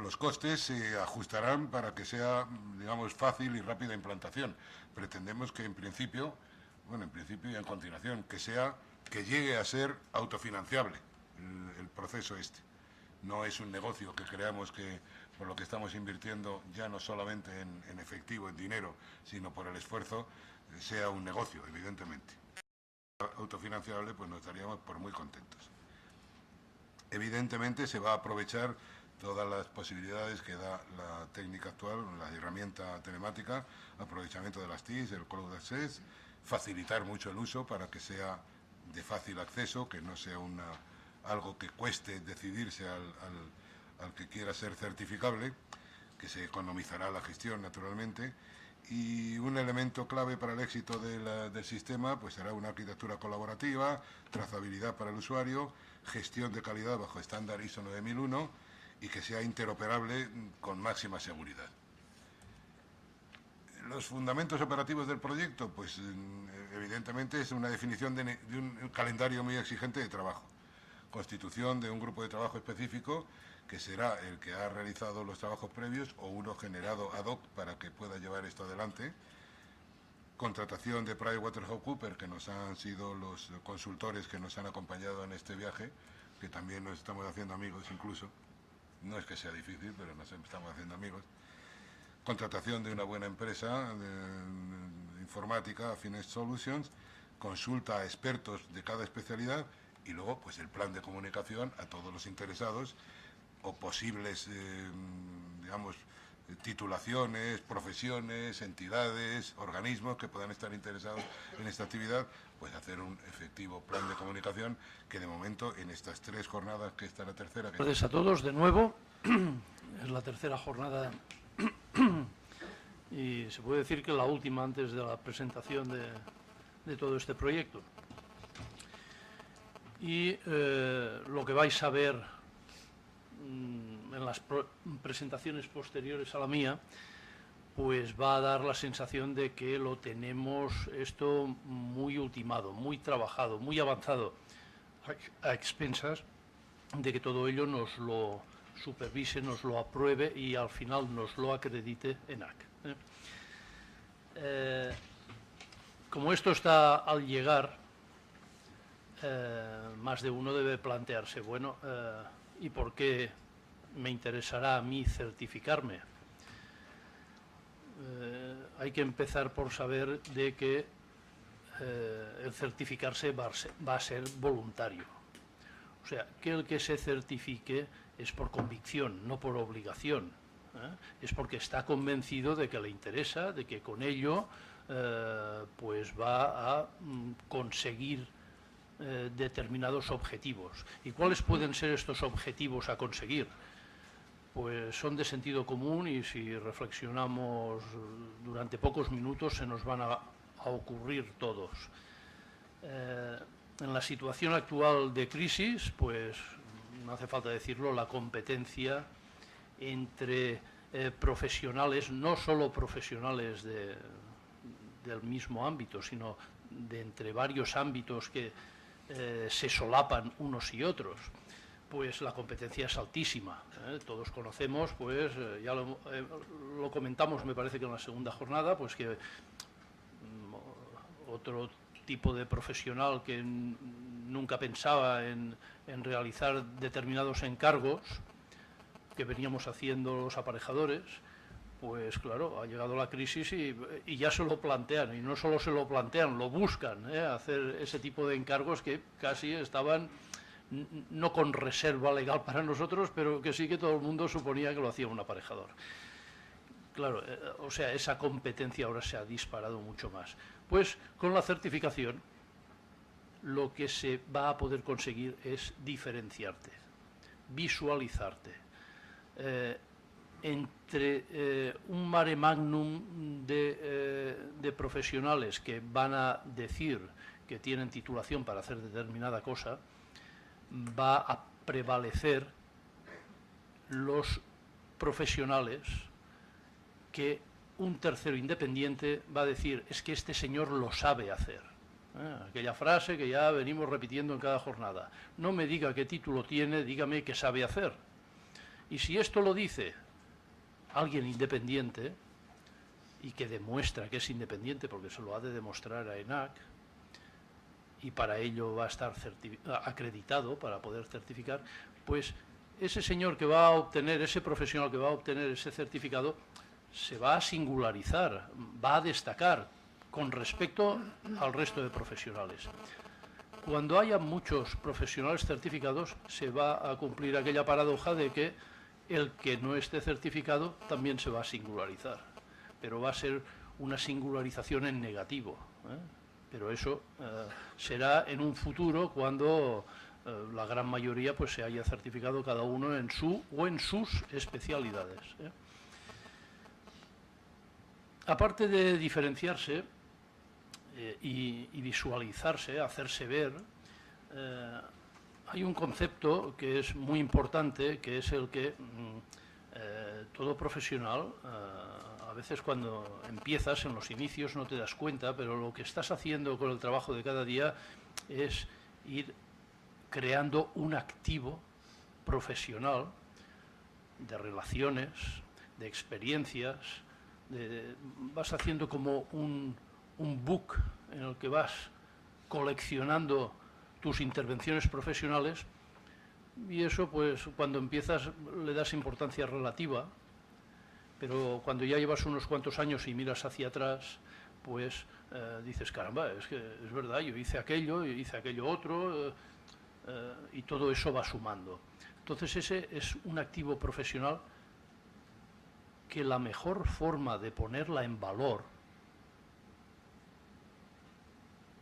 Los costes se ajustarán para que sea, digamos, fácil y rápida implantación. Pretendemos que en principio y en continuación, que llegue a ser autofinanciable el proceso este. No es un negocio que creamos que por lo que estamos invirtiendo, ya no solamente en efectivo, en dinero, sino por el esfuerzo, sea un negocio, evidentemente. Autofinanciable, pues nos daríamos por muy contentos. Evidentemente se va a aprovechar todas las posibilidades que da la técnica actual, la herramienta telemática, aprovechamiento de las TIC, el Cloud Access, facilitar mucho el uso para que sea de fácil acceso, que no sea algo que cueste decidirse al que quiera ser certificable, que se economizará la gestión naturalmente. Y un elemento clave para el éxito del sistema pues será una arquitectura colaborativa, trazabilidad para el usuario, gestión de calidad bajo estándar ISO 9001 y que sea interoperable con máxima seguridad. Los fundamentos operativos del proyecto, pues evidentemente es una definición de un calendario muy exigente de trabajo, constitución de un grupo de trabajo específico que será el que ha realizado los trabajos previos o uno generado ad hoc para que pueda llevar esto adelante. contratación de PricewaterhouseCoopers, que nos han sido los consultores que nos han acompañado en este viaje, que también nos estamos haciendo amigos incluso. No es que sea difícil, pero nos estamos haciendo amigos. Contratación de una buena empresa de informática, Finest Solutions, consulta a expertos de cada especialidad y luego pues el plan de comunicación a todos los interesados o posibles, digamos, titulaciones, profesiones, entidades, organismos que puedan estar interesados en esta actividad, pues hacer un efectivo plan de comunicación que de momento en estas 3 jornadas, que esta es la tercera... Gracias a todos de nuevo, es la tercera jornada y se puede decir que la última antes de la presentación de todo este proyecto. Y lo que vais a ver en las presentaciones posteriores a la mía, pues va a dar la sensación de que lo tenemos esto muy ultimado, muy trabajado, muy avanzado, a expensas de que todo ello nos lo supervise, nos lo apruebe y al final nos lo acredite ENAC. Como esto está al llegar, más de uno debe plantearse, bueno, ¿y por qué me interesará a mí certificarme? Hay que empezar por saber de que el certificarse va a ser voluntario. O sea, que el que se certifique es por convicción, no por obligación. Es porque está convencido de que le interesa, de que con ello pues va a conseguir determinados objetivos. ¿Y cuáles pueden ser estos objetivos a conseguir? Pues son de sentido común y si reflexionamos durante pocos minutos se nos van a ocurrir todos. En la situación actual de crisis, pues no hace falta decirlo, la competencia entre profesionales, no solo profesionales del mismo ámbito, sino de entre varios ámbitos que se solapan unos y otros, pues la competencia es altísima. Todos conocemos, pues ya lo comentamos, me parece que en la segunda jornada, pues que otro tipo de profesional que nunca pensaba en realizar determinados encargos que veníamos haciendo los aparejadores, pues claro, ha llegado la crisis y ya se lo plantean, y no solo se lo plantean, lo buscan, hacer ese tipo de encargos que casi estaban no con reserva legal para nosotros, pero que sí que todo el mundo suponía que lo hacía un aparejador. Claro, o sea, esa competencia ahora se ha disparado mucho más. Pues con la certificación lo que se va a poder conseguir es diferenciarte, visualizarte. Entre un mare magnum de profesionales que van a decir que tienen titulación para hacer determinada cosa, va a prevalecer los profesionales que un tercero independiente va a decir, es que este señor lo sabe hacer. Aquella frase que ya venimos repitiendo en cada jornada. No me diga qué título tiene, dígame qué sabe hacer. Y si esto lo dice alguien independiente y que demuestra que es independiente, porque se lo ha de demostrar a ENAC, y para ello va a estar acreditado para poder certificar, pues ese señor que va a obtener, ese profesional que va a obtener ese certificado, se va a singularizar, va a destacar con respecto al resto de profesionales. Cuando haya muchos profesionales certificados, se va a cumplir aquella paradoja de que el que no esté certificado también se va a singularizar, pero va a ser una singularización en negativo, pero eso será en un futuro cuando la gran mayoría pues se haya certificado cada uno en su o en sus especialidades. Aparte de diferenciarse y visualizarse, hacerse ver, hay un concepto que es muy importante, que es el que todo profesional, a veces cuando empiezas en los inicios no te das cuenta, pero lo que estás haciendo con el trabajo de cada día es ir creando un activo profesional de relaciones, de experiencias, vas haciendo como un book en el que vas coleccionando tus intervenciones profesionales, y eso pues cuando empiezas le das importancia relativa, pero cuando ya llevas unos cuantos años y miras hacia atrás, pues dices, caramba, es que es verdad, yo hice aquello otro, y todo eso va sumando. Entonces ese es un activo profesional que la mejor forma de ponerla en valor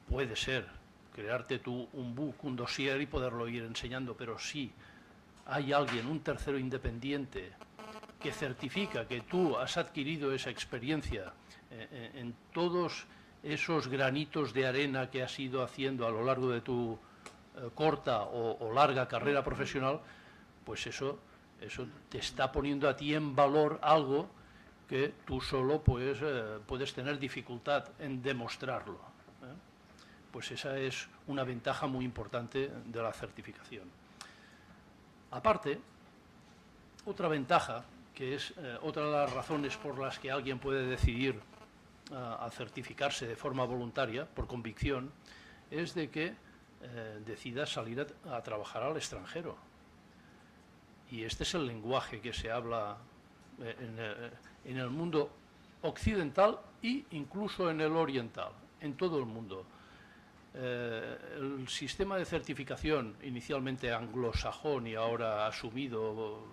puede ser crearte tú un book, un dossier y poderlo ir enseñando, pero si hay alguien, un tercero independiente, que certifica que tú has adquirido esa experiencia en todos esos granitos de arena que has ido haciendo a lo largo de tu corta o larga carrera profesional, pues eso te está poniendo a ti en valor algo que tú solo pues, puedes tener dificultad en demostrarlo. Pues esa es una ventaja muy importante de la certificación. Aparte, otra ventaja, que es otra de las razones por las que alguien puede decidir a certificarse de forma voluntaria, por convicción, es de que decida salir a trabajar al extranjero. Y este es el lenguaje que se habla en el mundo occidental e incluso en el oriental, en todo el mundo. El sistema de certificación, inicialmente anglosajón y ahora asumido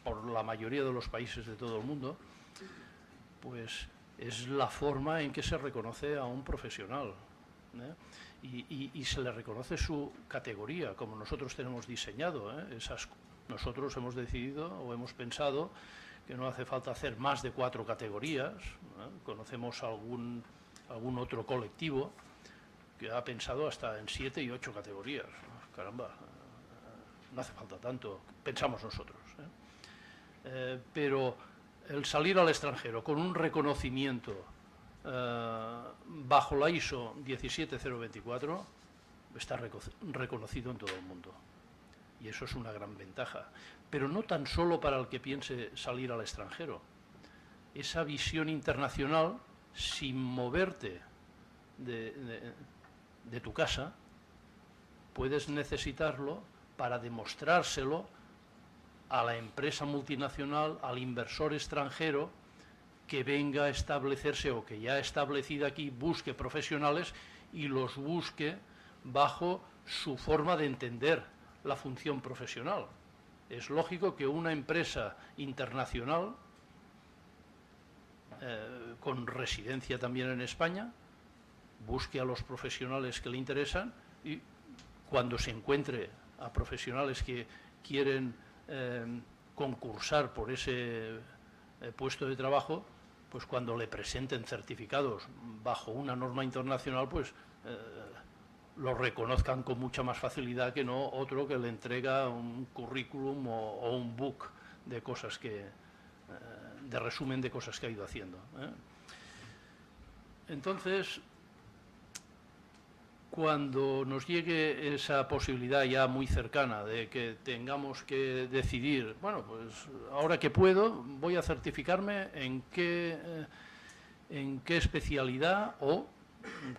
por la mayoría de los países de todo el mundo, pues es la forma en que se reconoce a un profesional, y se le reconoce su categoría, como nosotros tenemos diseñado. Nosotros hemos decidido o hemos pensado que no hace falta hacer más de 4 categorías. Conocemos algún otro colectivo que ha pensado hasta en 7 y 8 categorías. Caramba, no hace falta tanto, pensamos nosotros. Pero el salir al extranjero con un reconocimiento bajo la ISO 17024 está reconocido en todo el mundo. Y eso es una gran ventaja. Pero no tan solo para el que piense salir al extranjero. Esa visión internacional, sin moverte de tu casa, puedes necesitarlo para demostrárselo a la empresa multinacional, al inversor extranjero que venga a establecerse o que ya ha establecido aquí, busque profesionales y los busque bajo su forma de entender la función profesional. Es lógico que una empresa internacional con residencia también en España busque a los profesionales que le interesan, y cuando se encuentre a profesionales que quieren concursar por ese puesto de trabajo, pues cuando le presenten certificados bajo una norma internacional, pues lo reconozcan con mucha más facilidad que no otro que le entrega un currículum o un book de cosas de resumen de cosas que ha ido haciendo. Entonces, cuando nos llegue esa posibilidad ya muy cercana de que tengamos que decidir, bueno, pues ahora que puedo, voy a certificarme en qué especialidad, o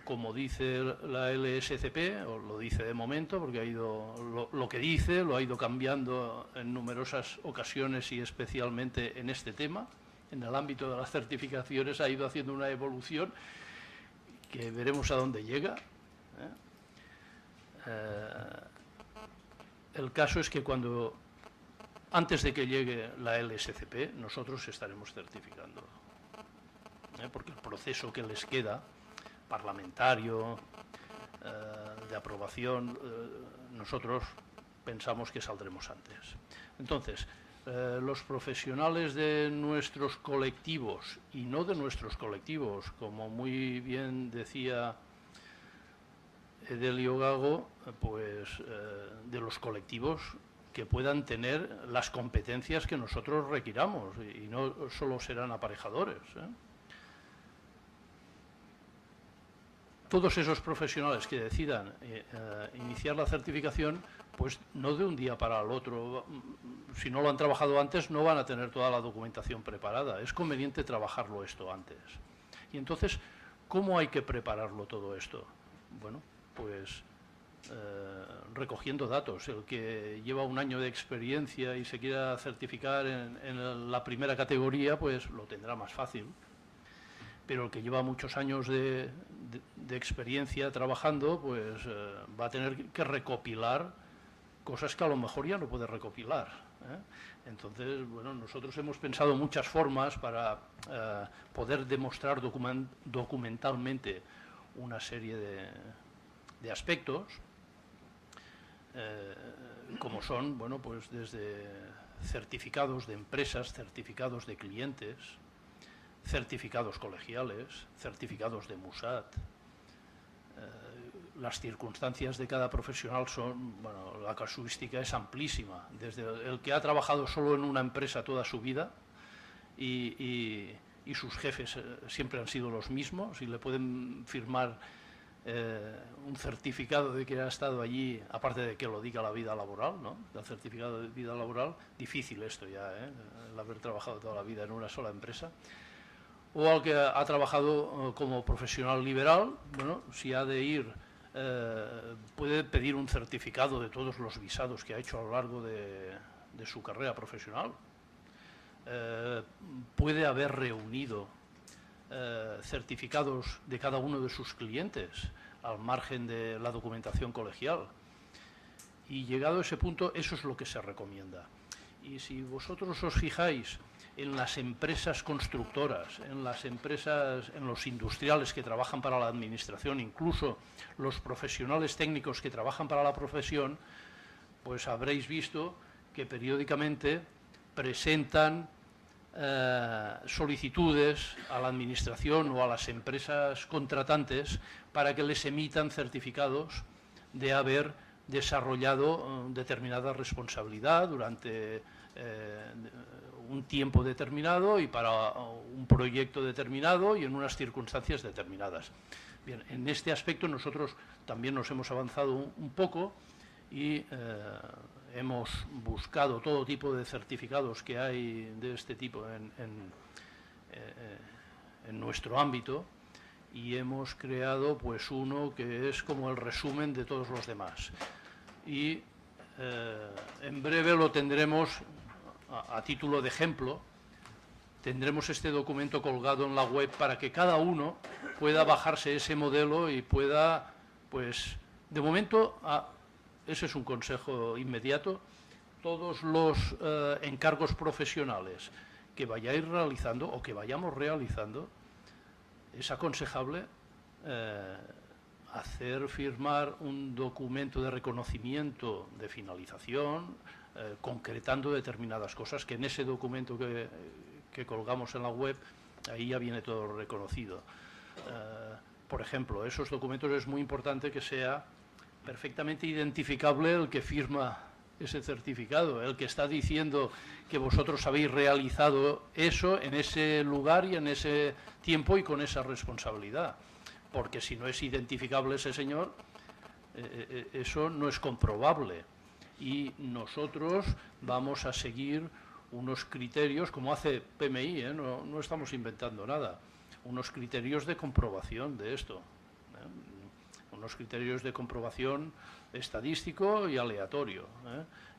como dice la LSCP, o lo dice de momento, porque ha ido lo que dice lo ha ido cambiando en numerosas ocasiones y especialmente en este tema, en el ámbito de las certificaciones ha ido haciendo una evolución que veremos a dónde llega. El caso es que antes de que llegue la LSCP, nosotros estaremos certificando, porque el proceso que les queda parlamentario, de aprobación, nosotros pensamos que saldremos antes. Entonces, los profesionales de nuestros colectivos y no de nuestros colectivos, como muy bien decía Edelio Gago, pues de los colectivos que puedan tener las competencias que nosotros requiramos, y no solo serán aparejadores. Todos esos profesionales que decidan iniciar la certificación, pues no de un día para el otro, si no lo han trabajado antes, no van a tener toda la documentación preparada. Es conveniente trabajarlo esto antes. Y entonces ¿Cómo hay que prepararlo todo esto? Bueno, pues recogiendo datos. El que lleva un año de experiencia y se quiera certificar en la primera categoría, pues lo tendrá más fácil. Pero el que lleva muchos años de experiencia trabajando, pues va a tener que recopilar cosas que a lo mejor ya no puede recopilar, ¿eh? Entonces, bueno, nosotros hemos pensado muchas formas para poder demostrar documentalmente una serie de aspectos, como son, bueno, pues desde certificados de empresas, certificados de clientes, certificados colegiales, certificados de MUSAT. Las circunstancias de cada profesional son, bueno, la casuística es amplísima, desde el que ha trabajado solo en una empresa toda su vida y sus jefes siempre han sido los mismos y le pueden firmar un certificado de que ha estado allí, aparte de que lo diga la vida laboral, ¿no? El certificado de vida laboral, difícil esto ya, el haber trabajado toda la vida en una sola empresa. O al que ha trabajado como profesional liberal, bueno, si ha de ir, puede pedir un certificado de todos los visados que ha hecho a lo largo de su carrera profesional. Puede haber reunido certificados de cada uno de sus clientes al margen de la documentación colegial. Y llegado a ese punto, eso es lo que se recomienda. Y si vosotros os fijáis en las empresas constructoras, en las empresas, en los industriales que trabajan para la administración, incluso los profesionales técnicos que trabajan para la profesión, pues habréis visto que periódicamente presentan solicitudes a la administración o a las empresas contratantes para que les emitan certificados de haber desarrollado determinada responsabilidad durante un tiempo determinado y para un proyecto determinado y en unas circunstancias determinadas. Bien, en este aspecto nosotros también nos hemos avanzado un poco y hemos buscado todo tipo de certificados que hay de este tipo en nuestro ámbito y hemos creado pues uno que es como el resumen de todos los demás. Y en breve lo tendremos a título de ejemplo. Tendremos este documento colgado en la web para que cada uno pueda bajarse ese modelo y pueda, pues, de momento, ese es un consejo inmediato, todos los encargos profesionales que vayáis realizando o que vayamos realizando, es aconsejable hacer firmar un documento de reconocimiento de finalización, concretando determinadas cosas, que en ese documento que colgamos en la web, ahí ya viene todo reconocido. Por ejemplo, esos documentos es muy importante que sea perfectamente identificable el que firma ese certificado, el que está diciendo que vosotros habéis realizado eso en ese lugar y en ese tiempo y con esa responsabilidad. Porque si no es identificable ese señor, eso no es comprobable. Y nosotros vamos a seguir unos criterios, como hace PMI, no estamos inventando nada, unos criterios de comprobación de esto, unos criterios de comprobación estadístico y aleatorio,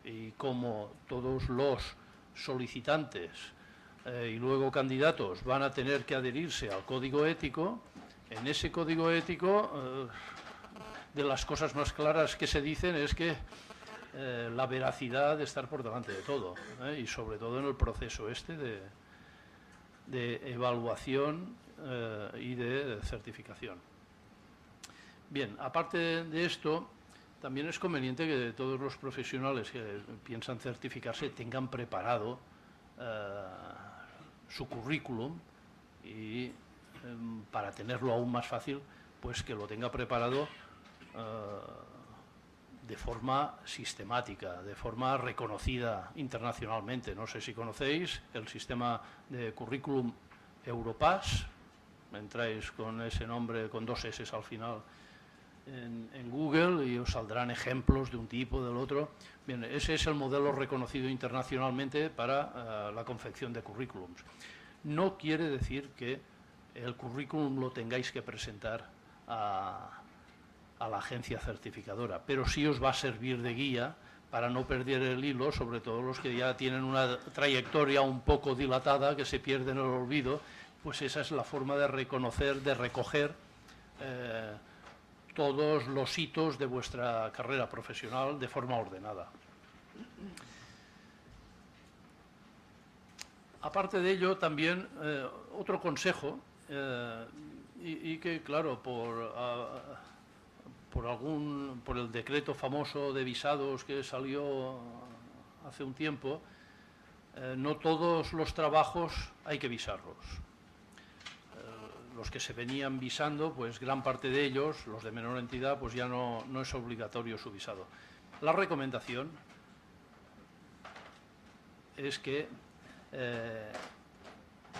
y como todos los solicitantes y luego candidatos van a tener que adherirse al código ético, en ese código ético de las cosas más claras que se dicen es que la veracidad de estar por delante de todo, y sobre todo en el proceso este de evaluación y de certificación. Bien, aparte de esto, también es conveniente que todos los profesionales que piensan certificarse tengan preparado su currículum y para tenerlo aún más fácil, pues que lo tenga preparado de forma sistemática, de forma reconocida internacionalmente. No sé si conocéis el sistema de currículum Europass, entráis con ese nombre, con 2 S al final, en Google y os saldrán ejemplos de un tipo, del otro. Bien, ese es el modelo reconocido internacionalmente para la confección de currículums. No quiere decir que el currículum lo tengáis que presentar a la agencia certificadora, pero sí os va a servir de guía para no perder el hilo, sobre todo los que ya tienen una trayectoria un poco dilatada, que se pierden en el olvido. Pues esa es la forma de reconocer, de recoger todos los hitos de vuestra carrera profesional de forma ordenada. Aparte de ello, también otro consejo, y que, claro, por el decreto famoso de visados que salió hace un tiempo, no todos los trabajos hay que visarlos. Los que se venían visando, pues gran parte de ellos, los de menor entidad, pues ya no es obligatorio su visado. La recomendación es que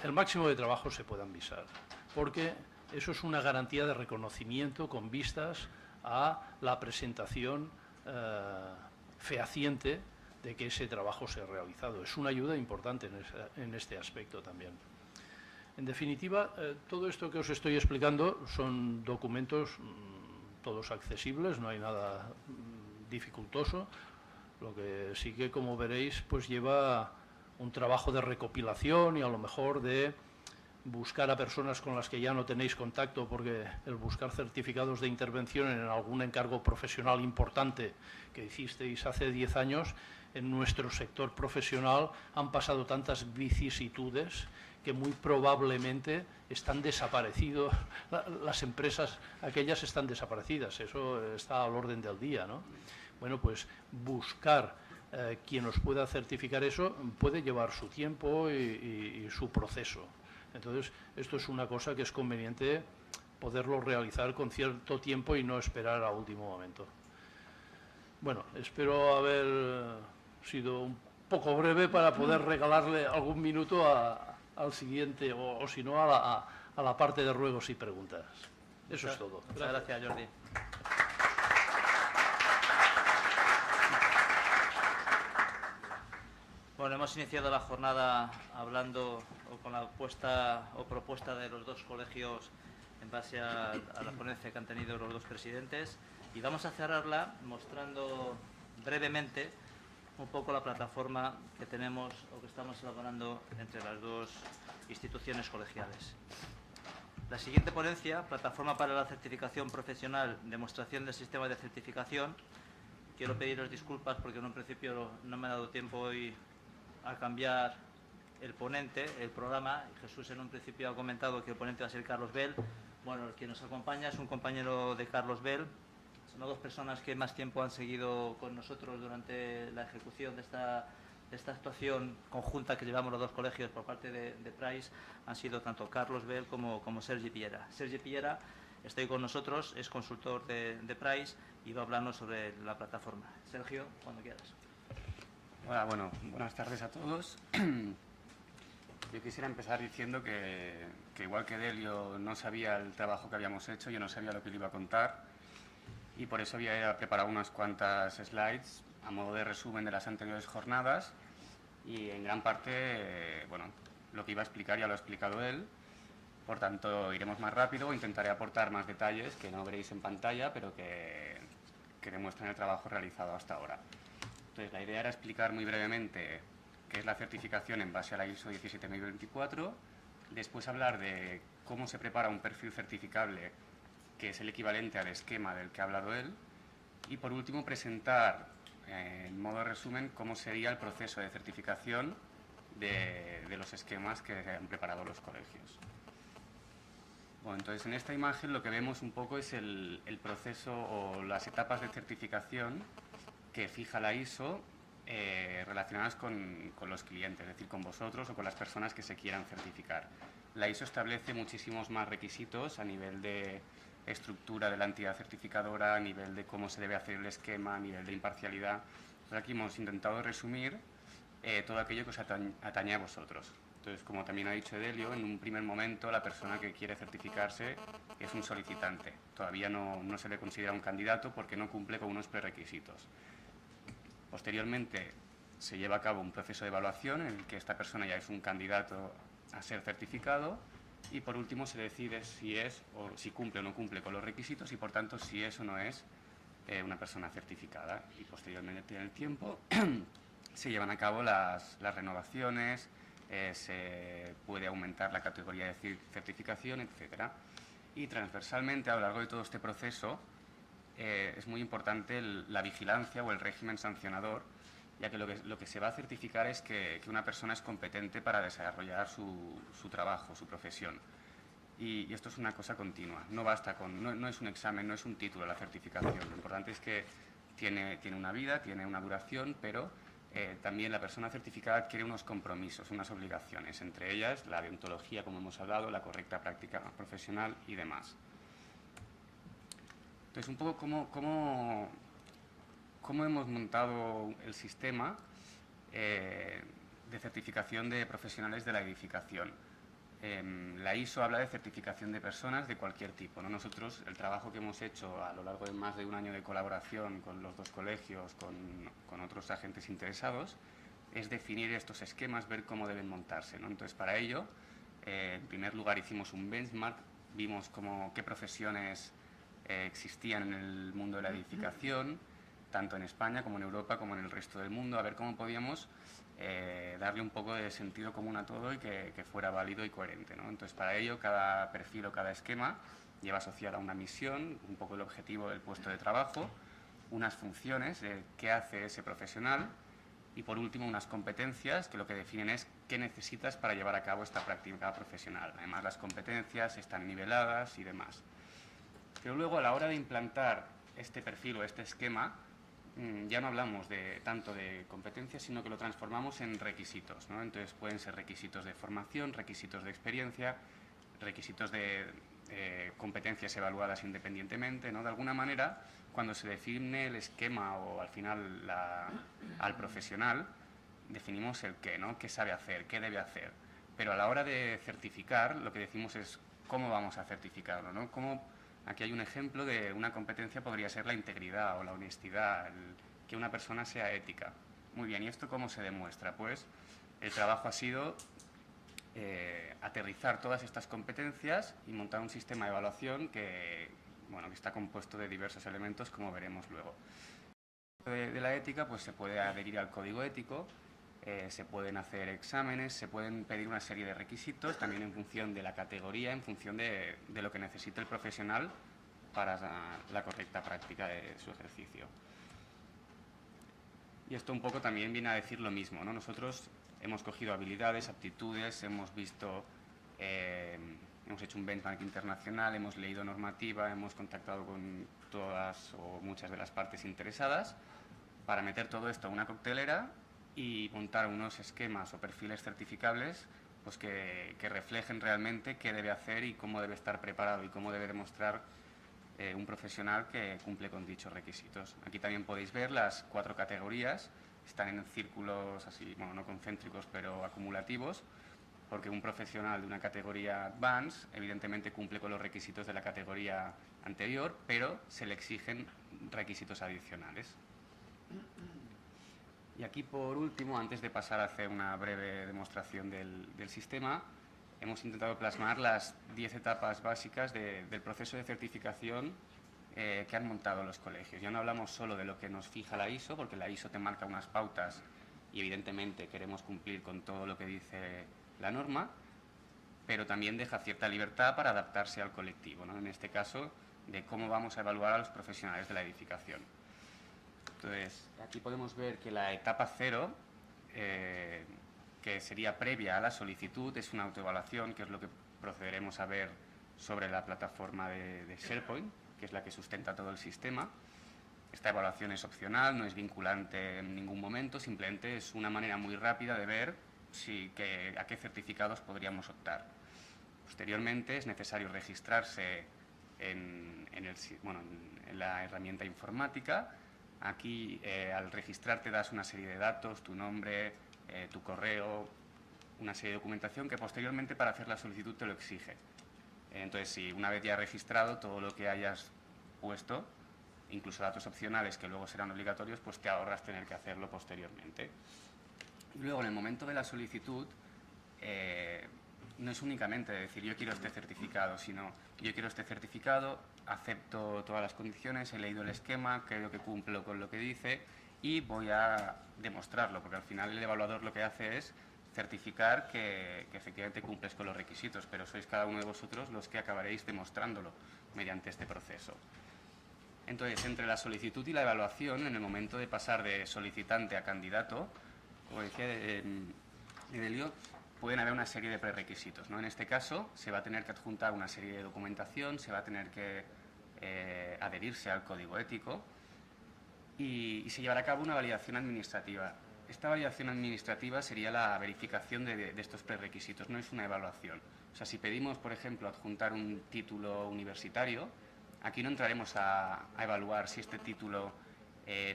el máximo de trabajos se puedan visar, porque eso es una garantía de reconocimiento con vistas a la presentación fehaciente de que ese trabajo se ha realizado. Es una ayuda importante en este aspecto también. En definitiva, todo esto que os estoy explicando son documentos todos accesibles, no hay nada dificultoso. Lo que sí que, como veréis, pues lleva un trabajo de recopilación y a lo mejor de buscar a personas con las que ya no tenéis contacto, porque el buscar certificados de intervención en algún encargo profesional importante que hicisteis hace 10 años, en nuestro sector profesional han pasado tantas vicisitudes que muy probablemente están desaparecidos, las empresas aquellas están desaparecidas, eso está al orden del día, ¿no? Bueno, pues buscar quien os pueda certificar eso puede llevar su tiempo y su proceso. Entonces, esto es una cosa que es conveniente poderlo realizar con cierto tiempo y no esperar a último momento. Bueno, espero haber sido un poco breve para poder regalarle algún minuto al siguiente, o si no, a la parte de ruegos y preguntas. Eso es todo. Muchas gracias, Jordi. Bueno, hemos iniciado la jornada hablando con la propuesta de los dos colegios en base a la ponencia que han tenido los dos presidentes, y vamos a cerrarla mostrando brevemente un poco la plataforma que tenemos o que estamos elaborando entre las dos instituciones colegiales. La siguiente ponencia, Plataforma para la Certificación Profesional, demostración del sistema de certificación. Quiero pediros disculpas porque en un principio no me ha dado tiempo hoy a cambiar el ponente, el programa. Jesús en un principio ha comentado que el ponente va a ser Carlos Bell. Bueno, el que nos acompaña es un compañero de Carlos Bell. Son las dos personas que más tiempo han seguido con nosotros durante la ejecución de esta actuación conjunta que llevamos los dos colegios por parte de Price. Han sido tanto Carlos Bell como Sergi Piera. Sergi Piera está con nosotros, es consultor de Price y va a hablarnos sobre la plataforma. Sergio, cuando quieras. Hola, bueno, buenas tardes a todos. Yo quisiera empezar diciendo que igual que Delio no sabía el trabajo que habíamos hecho, yo no sabía lo que le iba a contar, y por eso había preparado unas cuantas slides a modo de resumen de las anteriores jornadas, y en gran parte, bueno, lo que iba a explicar ya lo ha explicado él, por tanto iremos más rápido, intentaré aportar más detalles que no veréis en pantalla, pero que demuestran el trabajo realizado hasta ahora. Entonces, la idea era explicar muy brevemente qué es la certificación en base a la ISO 17024, después hablar de cómo se prepara un perfil certificable, que es el equivalente al esquema del que ha hablado él, y por último presentar, en modo de resumen, cómo sería el proceso de certificación de los esquemas que han preparado los colegios. Bueno, entonces en esta imagen lo que vemos un poco es el proceso o las etapas de certificación que fija la ISO relacionadas con los clientes, es decir, con vosotros o con las personas que se quieran certificar. La ISO establece muchísimos más requisitos a nivel de estructura de la entidad certificadora, a nivel de cómo se debe hacer el esquema, a nivel de imparcialidad. Entonces, aquí hemos intentado resumir todo aquello que os atañe a vosotros. Entonces, como también ha dicho Delio, en un primer momento la persona que quiere certificarse es un solicitante. Todavía no se le considera un candidato porque no cumple con unos prerequisitos. Posteriormente se lleva a cabo un proceso de evaluación en el que esta persona ya es un candidato a ser certificado, Y por último se decide si es o si cumple o no cumple con los requisitos y por tanto si es o no es una persona certificada. Y posteriormente en el tiempo se llevan a cabo las renovaciones, se puede aumentar la categoría de certificación, etc. Y transversalmente a lo largo de todo este proceso es muy importante la vigilancia o el régimen sancionador, ya que lo que se va a certificar es que una persona es competente para desarrollar su trabajo, su profesión. Y esto es una cosa continua, no basta con, no es un examen, no es un título la certificación. Lo importante es que tiene una vida, tiene una duración, pero también la persona certificada adquiere unos compromisos, unas obligaciones, entre ellas la deontología, como hemos hablado, la correcta práctica profesional y demás. Entonces, un poco cómo hemos montado el sistema de certificación de profesionales de la edificación. La ISO habla de certificación de personas de cualquier tipo, ¿no? Nosotros, el trabajo que hemos hecho a lo largo de más de un año de colaboración con los dos colegios, con otros agentes interesados, es definir estos esquemas, ver cómo deben montarse, ¿no? Entonces, para ello, en primer lugar hicimos un benchmark, vimos qué profesiones existían en el mundo de la edificación, tanto en España como en Europa como en el resto del mundo, a ver cómo podíamos darle un poco de sentido común a todo y que fuera válido y coherente, ¿no? Entonces, para ello, cada perfil o cada esquema lleva asociada una misión, un poco el objetivo del puesto de trabajo, unas funciones, qué hace ese profesional y, por último, unas competencias que lo que definen es qué necesitas para llevar a cabo esta práctica profesional. Además, las competencias están niveladas y demás. Pero luego, a la hora de implantar este perfil o este esquema, ya no hablamos tanto de competencias, sino que lo transformamos en requisitos, ¿no? Entonces pueden ser requisitos de formación, requisitos de experiencia, requisitos de competencias evaluadas independientemente, ¿no? De alguna manera, cuando se define el esquema o al final al profesional, definimos el qué, ¿no? Qué sabe hacer, qué debe hacer. Pero a la hora de certificar, lo que decimos es cómo vamos a certificarlo, ¿no? Aquí hay un ejemplo de una competencia, podría ser la integridad o la honestidad, que una persona sea ética. Muy bien, ¿y esto cómo se demuestra? Pues el trabajo ha sido aterrizar todas estas competencias y montar un sistema de evaluación que está compuesto de diversos elementos, como veremos luego. De la ética, pues se puede adherir al código ético, se pueden hacer exámenes, se pueden pedir una serie de requisitos, también en función de la categoría, en función de lo que necesite el profesional para la correcta práctica de su ejercicio. Y esto un poco también viene a decir lo mismo, ¿no? Nosotros hemos cogido habilidades, aptitudes, hemos hecho un benchmark internacional, hemos leído normativa, hemos contactado con todas o muchas de las partes interesadas para meter todo esto a una coctelera y montar unos esquemas o perfiles certificables pues que reflejen realmente qué debe hacer y cómo debe estar preparado y cómo debe demostrar un profesional que cumple con dichos requisitos. Aquí también podéis ver las 4 categorías, están en círculos así, bueno, no concéntricos, pero acumulativos, porque un profesional de una categoría Advanced evidentemente cumple con los requisitos de la categoría anterior, pero se le exigen requisitos adicionales. Y aquí, por último, antes de pasar a hacer una breve demostración del sistema, hemos intentado plasmar las 10 etapas básicas del proceso de certificación que han montado los colegios. Ya no hablamos solo de lo que nos fija la ISO, porque la ISO te marca unas pautas y evidentemente queremos cumplir con todo lo que dice la norma, pero también deja cierta libertad para adaptarse al colectivo, ¿no? En este caso, de cómo vamos a evaluar a los profesionales de la edificación. Entonces, aquí podemos ver que la etapa 0, que sería previa a la solicitud, es una autoevaluación, que es lo que procederemos a ver sobre la plataforma de SharePoint, que es la que sustenta todo el sistema. Esta evaluación es opcional, no es vinculante en ningún momento, simplemente es una manera muy rápida de ver a qué certificados podríamos optar. Posteriormente es necesario registrarse en la herramienta informática. Aquí, al registrarte, das una serie de datos, tu nombre, tu correo, una serie de documentación que posteriormente para hacer la solicitud te lo exige. Entonces, si una vez ya registrado, todo lo que hayas puesto, incluso datos opcionales que luego serán obligatorios, pues te ahorras tener que hacerlo posteriormente. Y luego, en el momento de la solicitud, no es únicamente decir yo quiero este certificado, sino yo quiero este certificado, acepto todas las condiciones, he leído el esquema, creo que cumplo con lo que dice y voy a demostrarlo, porque al final el evaluador lo que hace es certificar que efectivamente cumples con los requisitos, pero sois cada uno de vosotros los que acabaréis demostrándolo mediante este proceso. Entonces, entre la solicitud y la evaluación, en el momento de pasar de solicitante a candidato, como decía Delio, pueden haber una serie de prerequisitos, ¿no? En este caso, se va a tener que adjuntar una serie de documentación, se va a tener que adherirse al código ético y se llevará a cabo una validación administrativa. Esta validación administrativa sería la verificación de estos prerequisitos, no es una evaluación. O sea, si pedimos, por ejemplo, adjuntar un título universitario, aquí no entraremos a evaluar si este título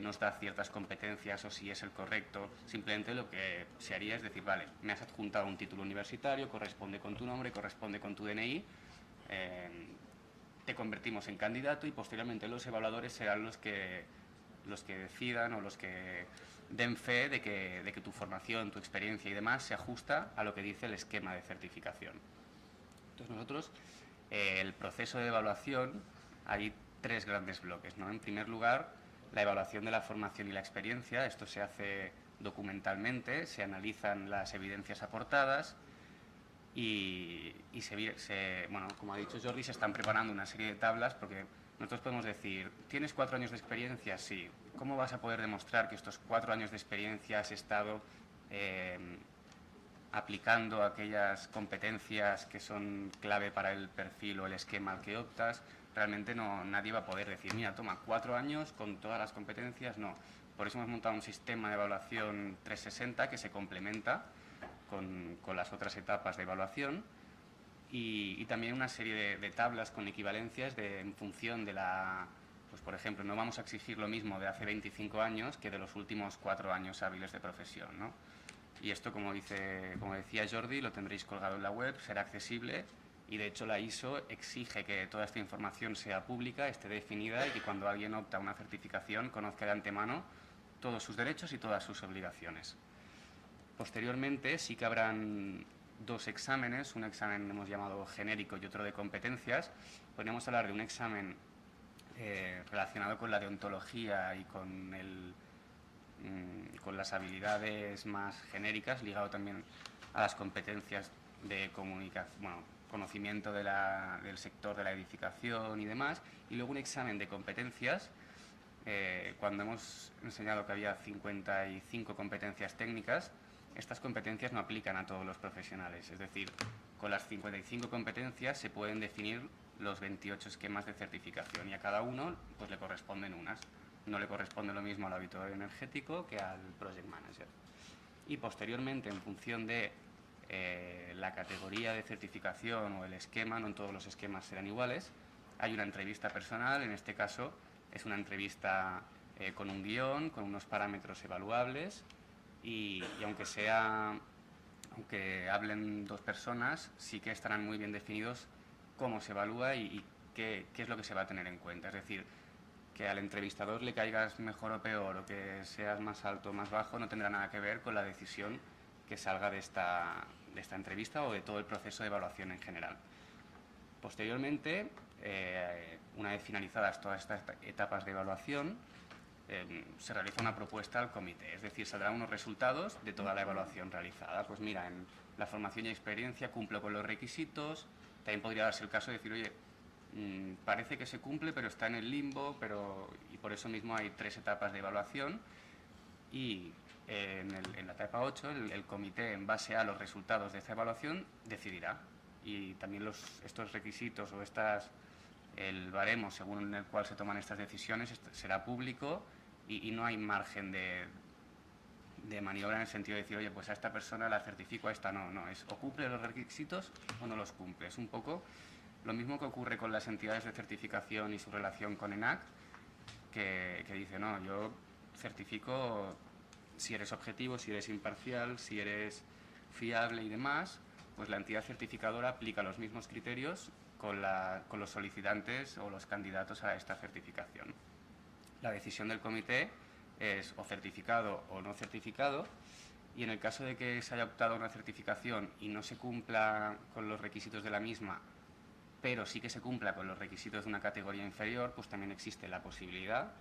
nos da ciertas competencias o si es el correcto. Simplemente lo que se haría es decir, vale, me has adjuntado un título universitario, corresponde con tu nombre, corresponde con tu DNI, te convertimos en candidato y posteriormente los evaluadores serán los que decidan o los que den fe de que tu formación, tu experiencia y demás se ajusta a lo que dice el esquema de certificación. Entonces nosotros, el proceso de evaluación, hay tres grandes bloques, ¿no? En primer lugar, la evaluación de la formación y la experiencia. Esto se hace documentalmente, se analizan las evidencias aportadas y bueno, como ha dicho Jordi, se están preparando una serie de tablas porque nosotros podemos decir, ¿tienes 4 años de experiencia? Sí. ¿Cómo vas a poder demostrar que estos 4 años de experiencia has estado aplicando aquellas competencias que son clave para el perfil o el esquema al que optas? Realmente nadie va a poder decir, mira, toma 4 años con todas las competencias, no. Por eso hemos montado un sistema de evaluación 360 que se complementa con las otras etapas de evaluación y también una serie de tablas con equivalencias en función de pues por ejemplo, no vamos a exigir lo mismo de hace 25 años que de los últimos 4 años hábiles de profesión, ¿no? Y esto, como decía Jordi, lo tendréis colgado en la web, será accesible y de hecho la ISO exige que toda esta información sea pública, esté definida y que cuando alguien opta a una certificación conozca de antemano todos sus derechos y todas sus obligaciones. Posteriormente sí que habrán 2 exámenes, un examen hemos llamado genérico y otro de competencias. Podríamos hablar de un examen relacionado con la deontología y con las habilidades más genéricas, ligado también a las competencias de conocimiento del sector de la edificación y demás, y luego un examen de competencias. Cuando hemos enseñado que había 55 competencias técnicas, estas competencias no aplican a todos los profesionales, es decir, con las 55 competencias se pueden definir los 28 esquemas de certificación y a cada uno pues le corresponden unas. No le corresponde lo mismo al auditor energético que al project manager. Y posteriormente, en función de la categoría de certificación o el esquema, no en todos los esquemas serán iguales, hay una entrevista personal, en este caso es una entrevista con un guión, con unos parámetros evaluables y aunque hablen 2 personas, sí que estarán muy bien definidos cómo se evalúa y qué es lo que se va a tener en cuenta. Es decir, que al entrevistador le caigas mejor o peor o que seas más alto o más bajo no tendrá nada que ver con la decisión que salga de esta entrevista o de todo el proceso de evaluación en general. Posteriormente, una vez finalizadas todas estas etapas de evaluación, se realiza una propuesta al comité, es decir, saldrán unos resultados de toda la evaluación realizada. Pues mira, en la formación y experiencia cumplo con los requisitos, también podría darse el caso de decir, oye, parece que se cumple, pero está en el limbo, y por eso mismo hay 3 etapas de evaluación y en la etapa 8 el comité, en base a los resultados de esta evaluación, decidirá. Y también estos requisitos o el baremo según el cual se toman estas decisiones será público y no hay margen de maniobra en el sentido de decir, oye, pues a esta persona la certifico, a esta no, es o cumple los requisitos o no los cumple. Es un poco lo mismo que ocurre con las entidades de certificación y su relación con ENAC, que dice, no, yo certifico si eres objetivo, si eres imparcial, si eres fiable y demás, pues la entidad certificadora aplica los mismos criterios con los solicitantes o los candidatos a esta certificación. La decisión del comité es o certificado o no certificado y en el caso de que se haya optado a una certificación y no se cumpla con los requisitos de la misma, pero sí que se cumpla con los requisitos de una categoría inferior, pues también existe la posibilidad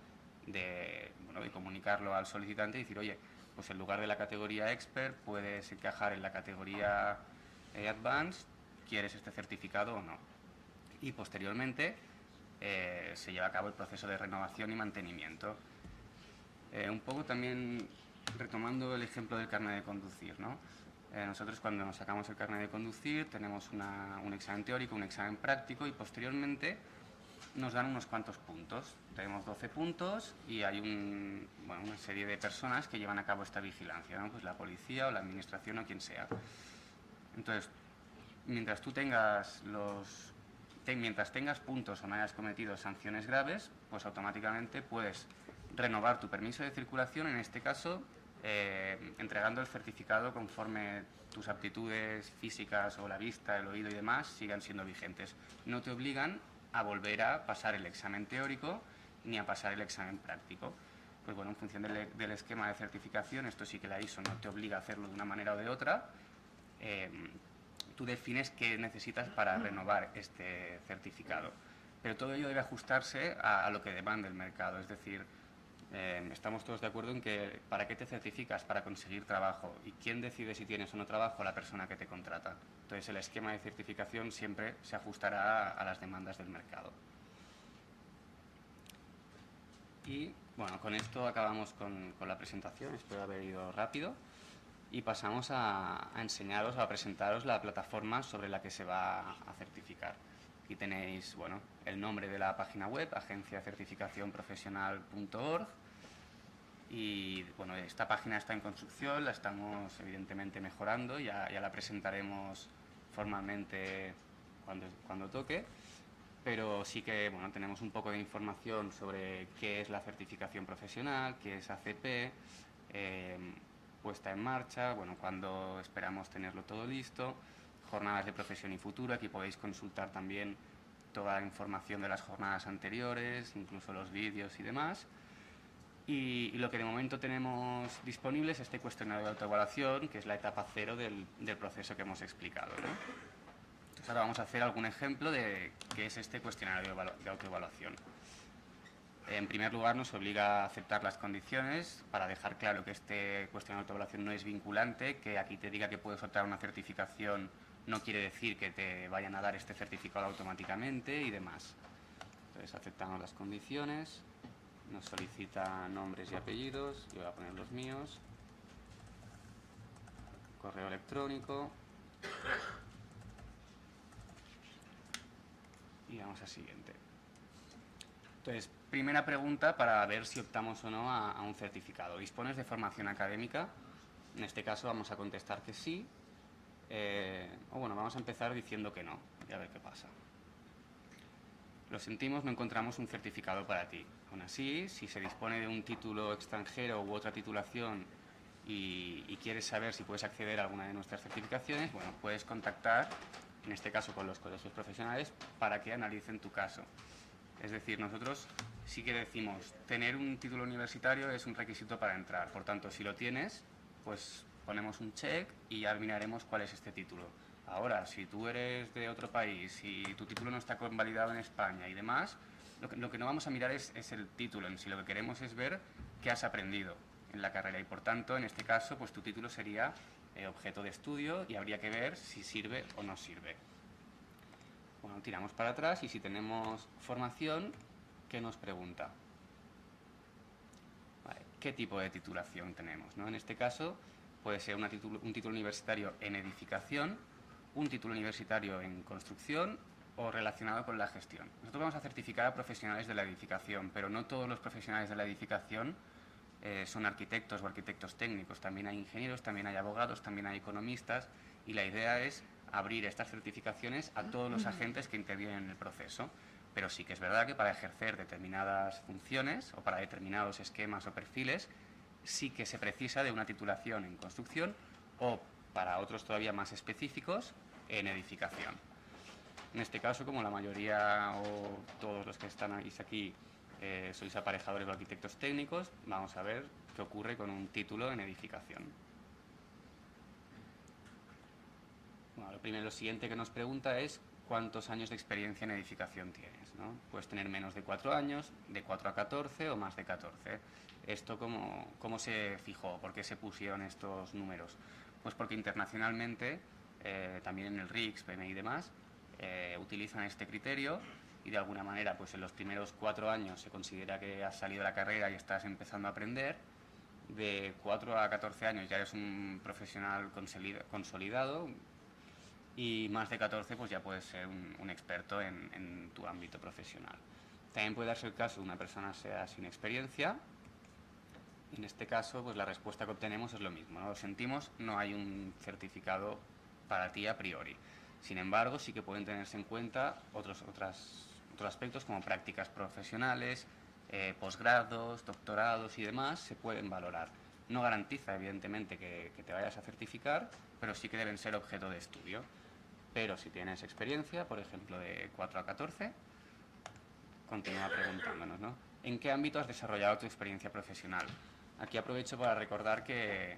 de comunicarlo al solicitante y decir, oye, pues en lugar de la categoría Expert puedes encajar en la categoría Advanced, ¿quieres este certificado o no? Y posteriormente se lleva a cabo el proceso de renovación y mantenimiento. Un poco también retomando el ejemplo del carnet de conducir, ¿no? Nosotros cuando nos sacamos el carnet de conducir tenemos un examen teórico, un examen práctico y posteriormente nos dan unos cuantos puntos. Tenemos 12 puntos y hay una serie de personas que llevan a cabo esta vigilancia, ¿no? Pues la policía o la administración o quien sea. Entonces, mientras tengas puntos o no hayas cometido sanciones graves, pues automáticamente puedes renovar tu permiso de circulación, en este caso entregando el certificado conforme tus aptitudes físicas o la vista, el oído y demás sigan siendo vigentes. No te obligan a volver a pasar el examen teórico ni a pasar el examen práctico. Pues bueno, en función del esquema de certificación, esto sí que la ISO no te obliga a hacerlo de una manera o de otra, tú defines qué necesitas para renovar este certificado. Pero todo ello debe ajustarse a lo que demanda el mercado, es decir, estamos todos de acuerdo en que ¿para qué te certificas? Para conseguir trabajo. ¿Y quién decide si tienes o no trabajo? La persona que te contrata. Entonces el esquema de certificación siempre se ajustará a las demandas del mercado. Y bueno, con esto acabamos con la presentación, espero haber ido rápido. Y pasamos a enseñaros, a presentaros la plataforma sobre la que se va a certificar. Aquí tenéis el nombre de la página web, agenciacertificacionprofesional.org. Y esta página está en construcción, la estamos evidentemente mejorando, ya la presentaremos formalmente cuando toque, pero sí que tenemos un poco de información sobre qué es la certificación profesional, qué es ACP, puesta en marcha, cuando esperamos tenerlo todo listo, jornadas de profesión y futuro, aquí podéis consultar también toda la información de las jornadas anteriores, incluso los vídeos y demás. Y lo que de momento tenemos disponible es este cuestionario de autoevaluación, que es la etapa cero del proceso que hemos explicado, ¿no? Entonces ahora vamos a hacer algún ejemplo de qué es este cuestionario de autoevaluación. En primer lugar, nos obliga a aceptar las condiciones para dejar claro que este cuestionario de autoevaluación no es vinculante, que aquí te diga que puedes optar a una certificación no quiere decir que te vayan a dar este certificado automáticamente y demás. Entonces aceptamos las condiciones. Nos solicita nombres y apellidos, yo voy a poner los míos, correo electrónico y vamos a siguiente. Entonces, primera pregunta para ver si optamos o no a un certificado. ¿Dispones de formación académica? En este caso vamos a contestar que sí, vamos a empezar diciendo que no y a ver qué pasa. Lo sentimos, no encontramos un certificado para ti. Aún así, si se dispone de un título extranjero u otra titulación y quieres saber si puedes acceder a alguna de nuestras certificaciones, puedes contactar, en este caso con los colegios profesionales, para que analicen tu caso. Es decir, nosotros sí que decimos, tener un título universitario es un requisito para entrar. Por tanto, si lo tienes, pues ponemos un check y ya miraremos cuál es este título. Ahora, si tú eres de otro país y tu título no está convalidado en España y demás, lo que no vamos a mirar es el título en sí. Lo que queremos es ver qué has aprendido en la carrera y, por tanto, en este caso, pues tu título sería objeto de estudio y habría que ver si sirve o no sirve. Tiramos para atrás y si tenemos formación, ¿qué nos pregunta? Vale, ¿qué tipo de titulación tenemos, ¿no? En este caso, puede ser un título universitario en edificación, un título universitario en construcción o relacionado con la gestión. Nosotros vamos a certificar a profesionales de la edificación, pero no todos los profesionales de la edificación son arquitectos o arquitectos técnicos. También hay ingenieros, también hay abogados, también hay economistas y la idea es abrir estas certificaciones a todos los agentes que intervienen en el proceso. Pero sí que es verdad que para ejercer determinadas funciones o para determinados esquemas o perfiles sí que se precisa de una titulación en construcción o para otros todavía más específicos en edificación. En este caso, como la mayoría o todos los que están aquí sois aparejadores o arquitectos técnicos, vamos a ver qué ocurre con un título en edificación. lo siguiente que nos pregunta es cuántos años de experiencia en edificación tienes, ¿no? Puedes tener menos de 4 años, de 4 a 14 o más de 14. ¿Esto cómo se fijó? ¿Por qué se pusieron estos números? Pues porque internacionalmente, también en el RICS, PMI y demás, utilizan este criterio y de alguna manera pues en los primeros 4 años se considera que has salido de la carrera y estás empezando a aprender. De 4 a 14 años ya eres un profesional consolidado y más de 14 pues ya puedes ser un experto en tu ámbito profesional. También puede darse el caso de una persona sea sin experiencia. En este caso pues la respuesta que obtenemos es lo mismo, ¿no? Lo sentimos, no hay un certificado para ti a priori. Sin embargo, sí que pueden tenerse en cuenta otros aspectos como prácticas profesionales, posgrados, doctorados y demás, se pueden valorar. No garantiza, evidentemente, que te vayas a certificar, pero sí que deben ser objeto de estudio. Pero si tienes experiencia, por ejemplo, de 4 a 14, continúa preguntándonos, ¿no? ¿En qué ámbito has desarrollado tu experiencia profesional? Aquí aprovecho para recordar que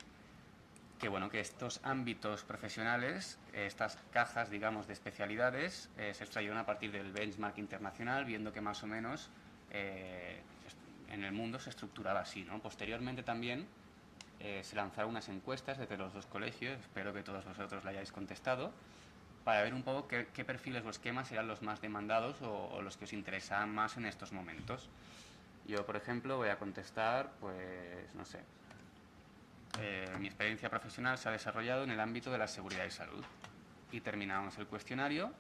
estos ámbitos profesionales, estas cajas, digamos, de especialidades, se extrayeron a partir del benchmark internacional, viendo que más o menos en el mundo se estructuraba así, ¿no? Posteriormente también se lanzaron unas encuestas desde los 2 colegios, espero que todos vosotros la hayáis contestado, para ver un poco qué perfiles o esquemas eran los más demandados o los que os interesaban más en estos momentos. Yo, por ejemplo, voy a contestar, pues, no sé, mi experiencia profesional se ha desarrollado en el ámbito de la seguridad y salud. Y terminamos el cuestionario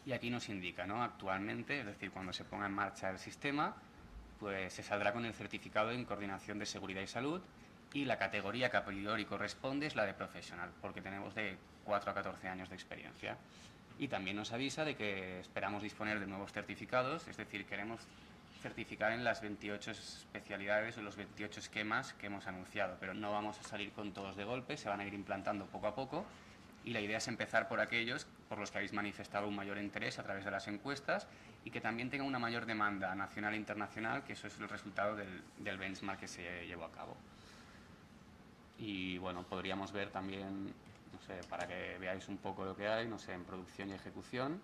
y aquí nos indica, ¿no? Actualmente, es decir, cuando se ponga en marcha el sistema, pues se saldrá con el certificado en coordinación de seguridad y salud y la categoría que a priori corresponde es la de profesional, porque tenemos de 4 a 14 años de experiencia. Y también nos avisa de que esperamos disponer de nuevos certificados, es decir, queremos certificar en las 28 especialidades o los 28 esquemas que hemos anunciado, pero no vamos a salir con todos de golpe, se van a ir implantando poco a poco y la idea es empezar por aquellos por los que habéis manifestado un mayor interés a través de las encuestas y que también tengan una mayor demanda nacional e internacional, que eso es el resultado del benchmark que se llevó a cabo. Y bueno, podríamos ver también, no sé, para que veáis un poco lo que hay, no sé, en producción y ejecución.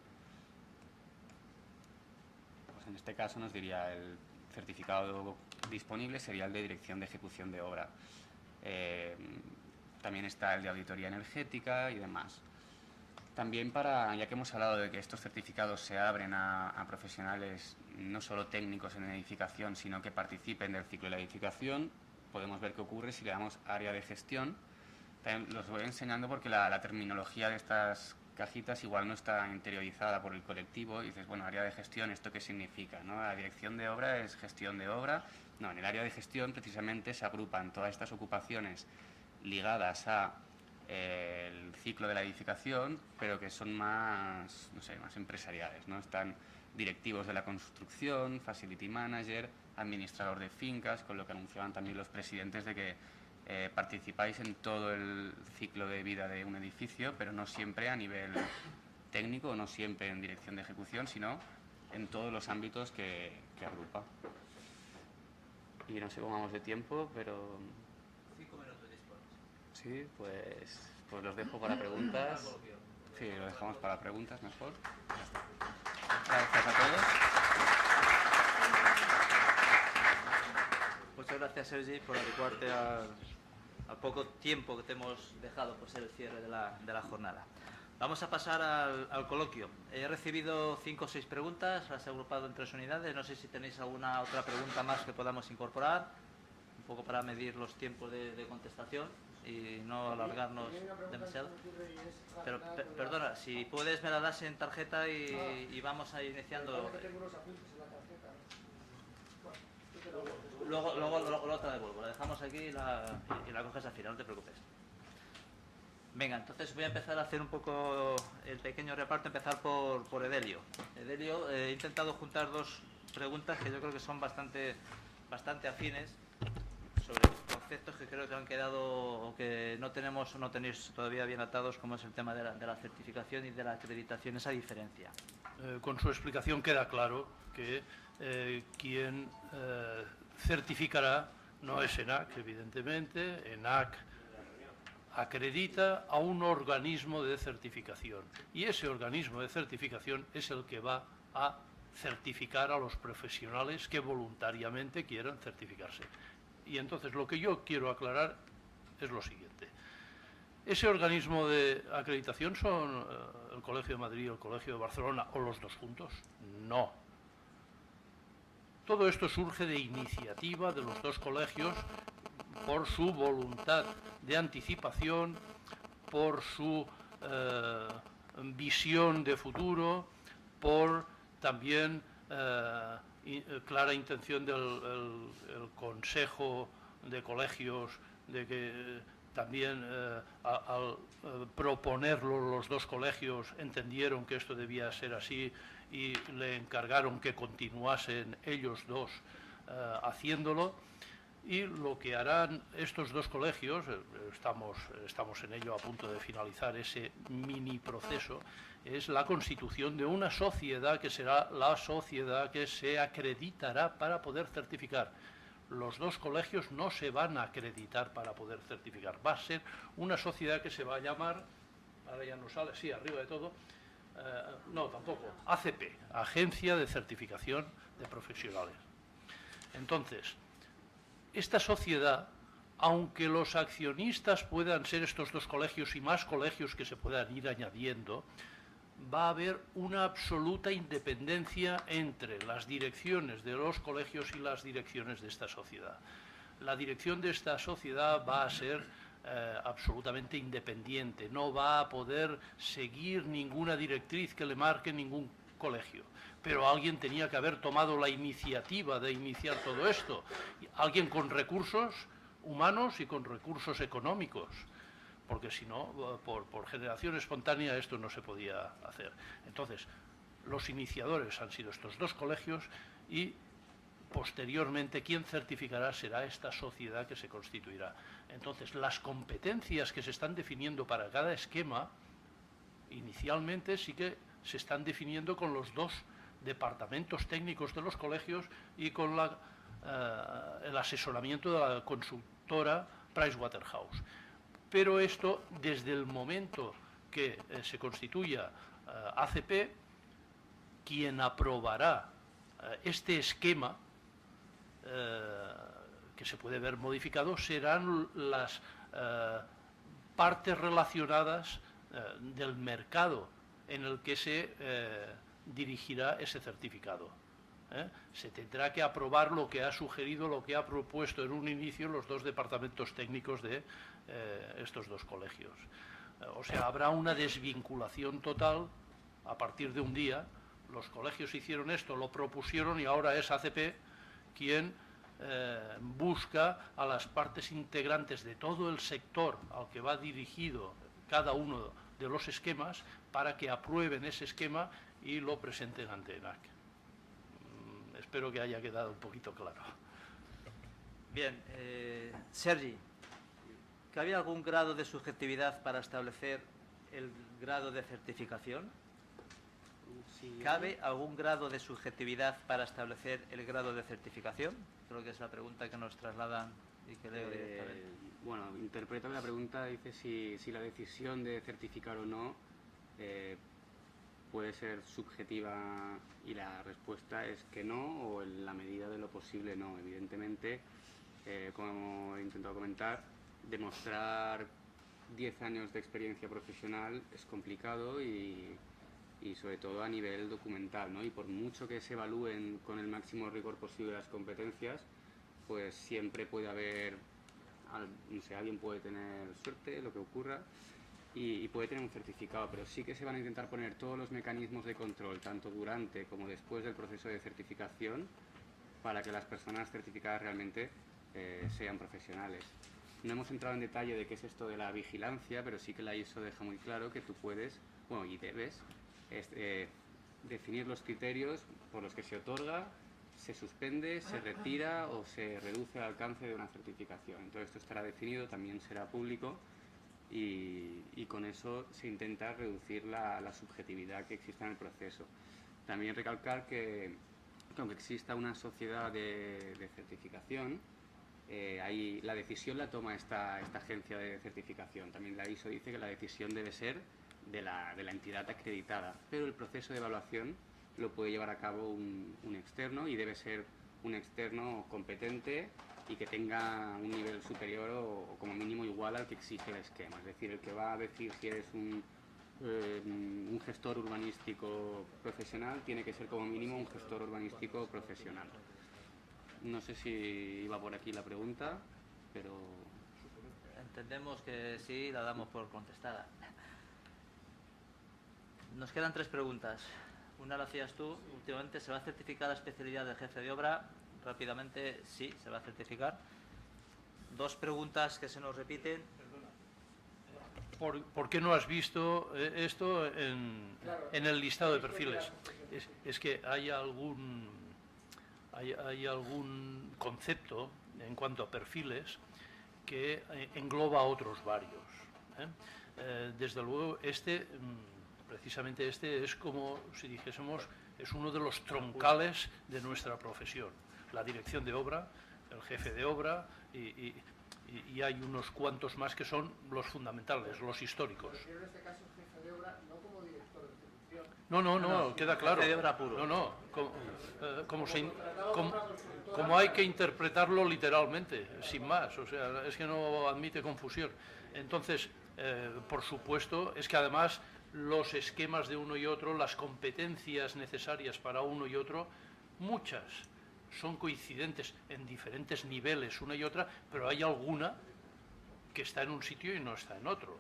Pues en este caso nos diría el certificado disponible sería el de dirección de ejecución de obra. También está el de auditoría energética y demás. También ya que hemos hablado de que estos certificados se abren a profesionales no solo técnicos en edificación, sino que participen del ciclo de la edificación, podemos ver qué ocurre si le damos área de gestión. También los voy enseñando porque la terminología de estas cajitas igual no está interiorizada por el colectivo y dices, bueno, área de gestión, ¿esto qué significa? ¿No? La dirección de obra es gestión de obra. No, en el área de gestión precisamente se agrupan todas estas ocupaciones ligadas a el ciclo de la edificación, pero que son más, no sé, más empresariales, ¿no? Están directivos de la construcción, facility manager, administrador de fincas, con lo que anunciaban también los presidentes de que participáis en todo el ciclo de vida de un edificio, pero no siempre a nivel técnico, no siempre en dirección de ejecución, sino en todos los ámbitos que agrupa. Y no sé cómo vamos de tiempo, pero... 5 minutos dispones. Sí, pues los dejo para preguntas. Sí, lo dejamos para preguntas mejor. Gracias a todos. Muchas gracias, Sergi, por adecuarte al poco tiempo que te hemos dejado por ser el cierre de la jornada. Vamos a pasar al coloquio. He recibido 5 o 6 preguntas, las he agrupado en 3 unidades. No sé si tenéis alguna otra pregunta más que podamos incorporar, un poco para medir los tiempos de contestación y no alargarnos demasiado. Pero perdona, si puedes me la das en tarjeta y vamos a ir iniciando. Luego te la devuelvo, la dejamos aquí y la coges al final, no te preocupes. Venga, entonces voy a empezar a hacer un poco el pequeño reparto, empezar por Edelio. Edelio, he intentado juntar 2 preguntas que yo creo que son bastante afines sobre conceptos que creo que han quedado o que no tenéis todavía bien atados, como es el tema de la certificación y de la acreditación, esa diferencia. Con su explicación queda claro que quien certificará no es ENAC, evidentemente. ENAC acredita a un organismo de certificación y ese organismo de certificación es el que va a certificar a los profesionales que voluntariamente quieran certificarse. Y entonces lo que yo quiero aclarar es lo siguiente. ¿Ese organismo de acreditación son el Colegio de Madrid o el Colegio de Barcelona o los dos juntos? No. Todo esto surge de iniciativa de los dos colegios por su voluntad de anticipación, por su visión de futuro, por también clara intención del el Consejo de Colegios de que también al proponerlo los dos colegios entendieron que esto debía ser así y le encargaron que continuasen ellos dos haciéndolo. Y lo que harán estos dos colegios, estamos en ello a punto de finalizar ese mini proceso, es la constitución de una sociedad que será la sociedad que se acreditará para poder certificar. Los dos colegios no se van a acreditar para poder certificar. Va a ser una sociedad que se va a llamar, ahora ya no sale, sí, arriba de todo, no, tampoco, ACP, Agencia de Certificación de Profesionales. Entonces, esta sociedad, aunque los accionistas puedan ser estos dos colegios y más colegios que se puedan ir añadiendo, va a haber una absoluta independencia entre las direcciones de los colegios y las direcciones de esta sociedad. La dirección de esta sociedad va a ser absolutamente independiente, no va a poder seguir ninguna directriz que le marque ningún colegio. Pero alguien tenía que haber tomado la iniciativa de iniciar todo esto, alguien con recursos humanos y con recursos económicos, porque si no, por generación espontánea esto no se podía hacer. Entonces, los iniciadores han sido estos dos colegios y posteriormente quien certificará será esta sociedad que se constituirá. Entonces, las competencias que se están definiendo para cada esquema, inicialmente sí que se están definiendo con los dos departamentos técnicos de los colegios y con el asesoramiento de la consultora Pricewaterhouse. Pero esto, desde el momento que se constituya ACP, quien aprobará este esquema, que se puede ver modificado, serán las partes relacionadas del mercado en el que se dirigirá ese certificado. Se tendrá que aprobar lo que ha sugerido, lo que ha propuesto en un inicio los dos departamentos técnicos de estos dos colegios. O sea, habrá una desvinculación total a partir de un día. Los colegios hicieron esto, lo propusieron y ahora es ACP quien busca a las partes integrantes de todo el sector al que va dirigido cada uno de los esquemas para que aprueben ese esquema y lo presenten ante ENAC. Espero que haya quedado un poquito claro. Bien, Sergi, ¿cabe algún grado de subjetividad para establecer el grado de certificación? Sí. ¿Cabe algún grado de subjetividad para establecer el grado de certificación? Creo que es la pregunta que nos trasladan y que leo directamente. Bueno, interpreto que la pregunta dice si la decisión de certificar o no puede ser subjetiva, y la respuesta es que no, o en la medida de lo posible no. Evidentemente, como he intentado comentar, demostrar 10 años de experiencia profesional es complicado y sobre todo a nivel documental, ¿no? Y por mucho que se evalúen con el máximo rigor posible las competencias, pues siempre puede haber, no sé, alguien puede tener suerte, lo que ocurra, y puede tener un certificado, pero sí que se van a intentar poner todos los mecanismos de control, tanto durante como después del proceso de certificación, para que las personas certificadas realmente sean profesionales. No hemos entrado en detalle de qué es esto de la vigilancia, pero sí que la ISO deja muy claro que tú puedes, bueno, y debes, definir los criterios por los que se otorga, se suspende, se retira o se reduce el alcance de una certificación. Entonces esto estará definido, también será público y con eso se intenta reducir la subjetividad que existe en el proceso. También recalcar que aunque exista una sociedad de certificación, ahí la decisión la toma esta agencia de certificación. También la ISO dice que la decisión debe ser de la entidad acreditada, pero el proceso de evaluación lo puede llevar a cabo un externo, y debe ser un externo competente y que tenga un nivel superior o como mínimo igual al que exige el esquema. Es decir, el que va a decir si eres un gestor urbanístico profesional tiene que ser como mínimo un gestor urbanístico profesional. No sé si iba por aquí la pregunta, pero... Entendemos que sí, la damos por contestada. Nos quedan 3 preguntas. Una la hacías tú. Últimamente, ¿se va a certificar la especialidad del jefe de obra? Rápidamente, sí, se va a certificar. 2 preguntas que se nos repiten. ¿Por qué no has visto esto en el listado de perfiles? Es que hay algún concepto en cuanto a perfiles que engloba a otros varios. Desde luego, precisamente este es como si dijésemos, es uno de los troncales de nuestra profesión. La dirección de obra, el jefe de obra y hay unos cuantos más que son los fundamentales, los históricos. Pero en este caso jefe de obra no como director de ejecución. No, queda claro. Jefe de obra puro. No, como hay que interpretarlo literalmente, sin más, o sea, es que no admite confusión. Entonces, por supuesto, es que además los esquemas de uno y otro, las competencias necesarias para uno y otro, muchas son coincidentes en diferentes niveles una y otra, pero hay alguna que está en un sitio y no está en otro.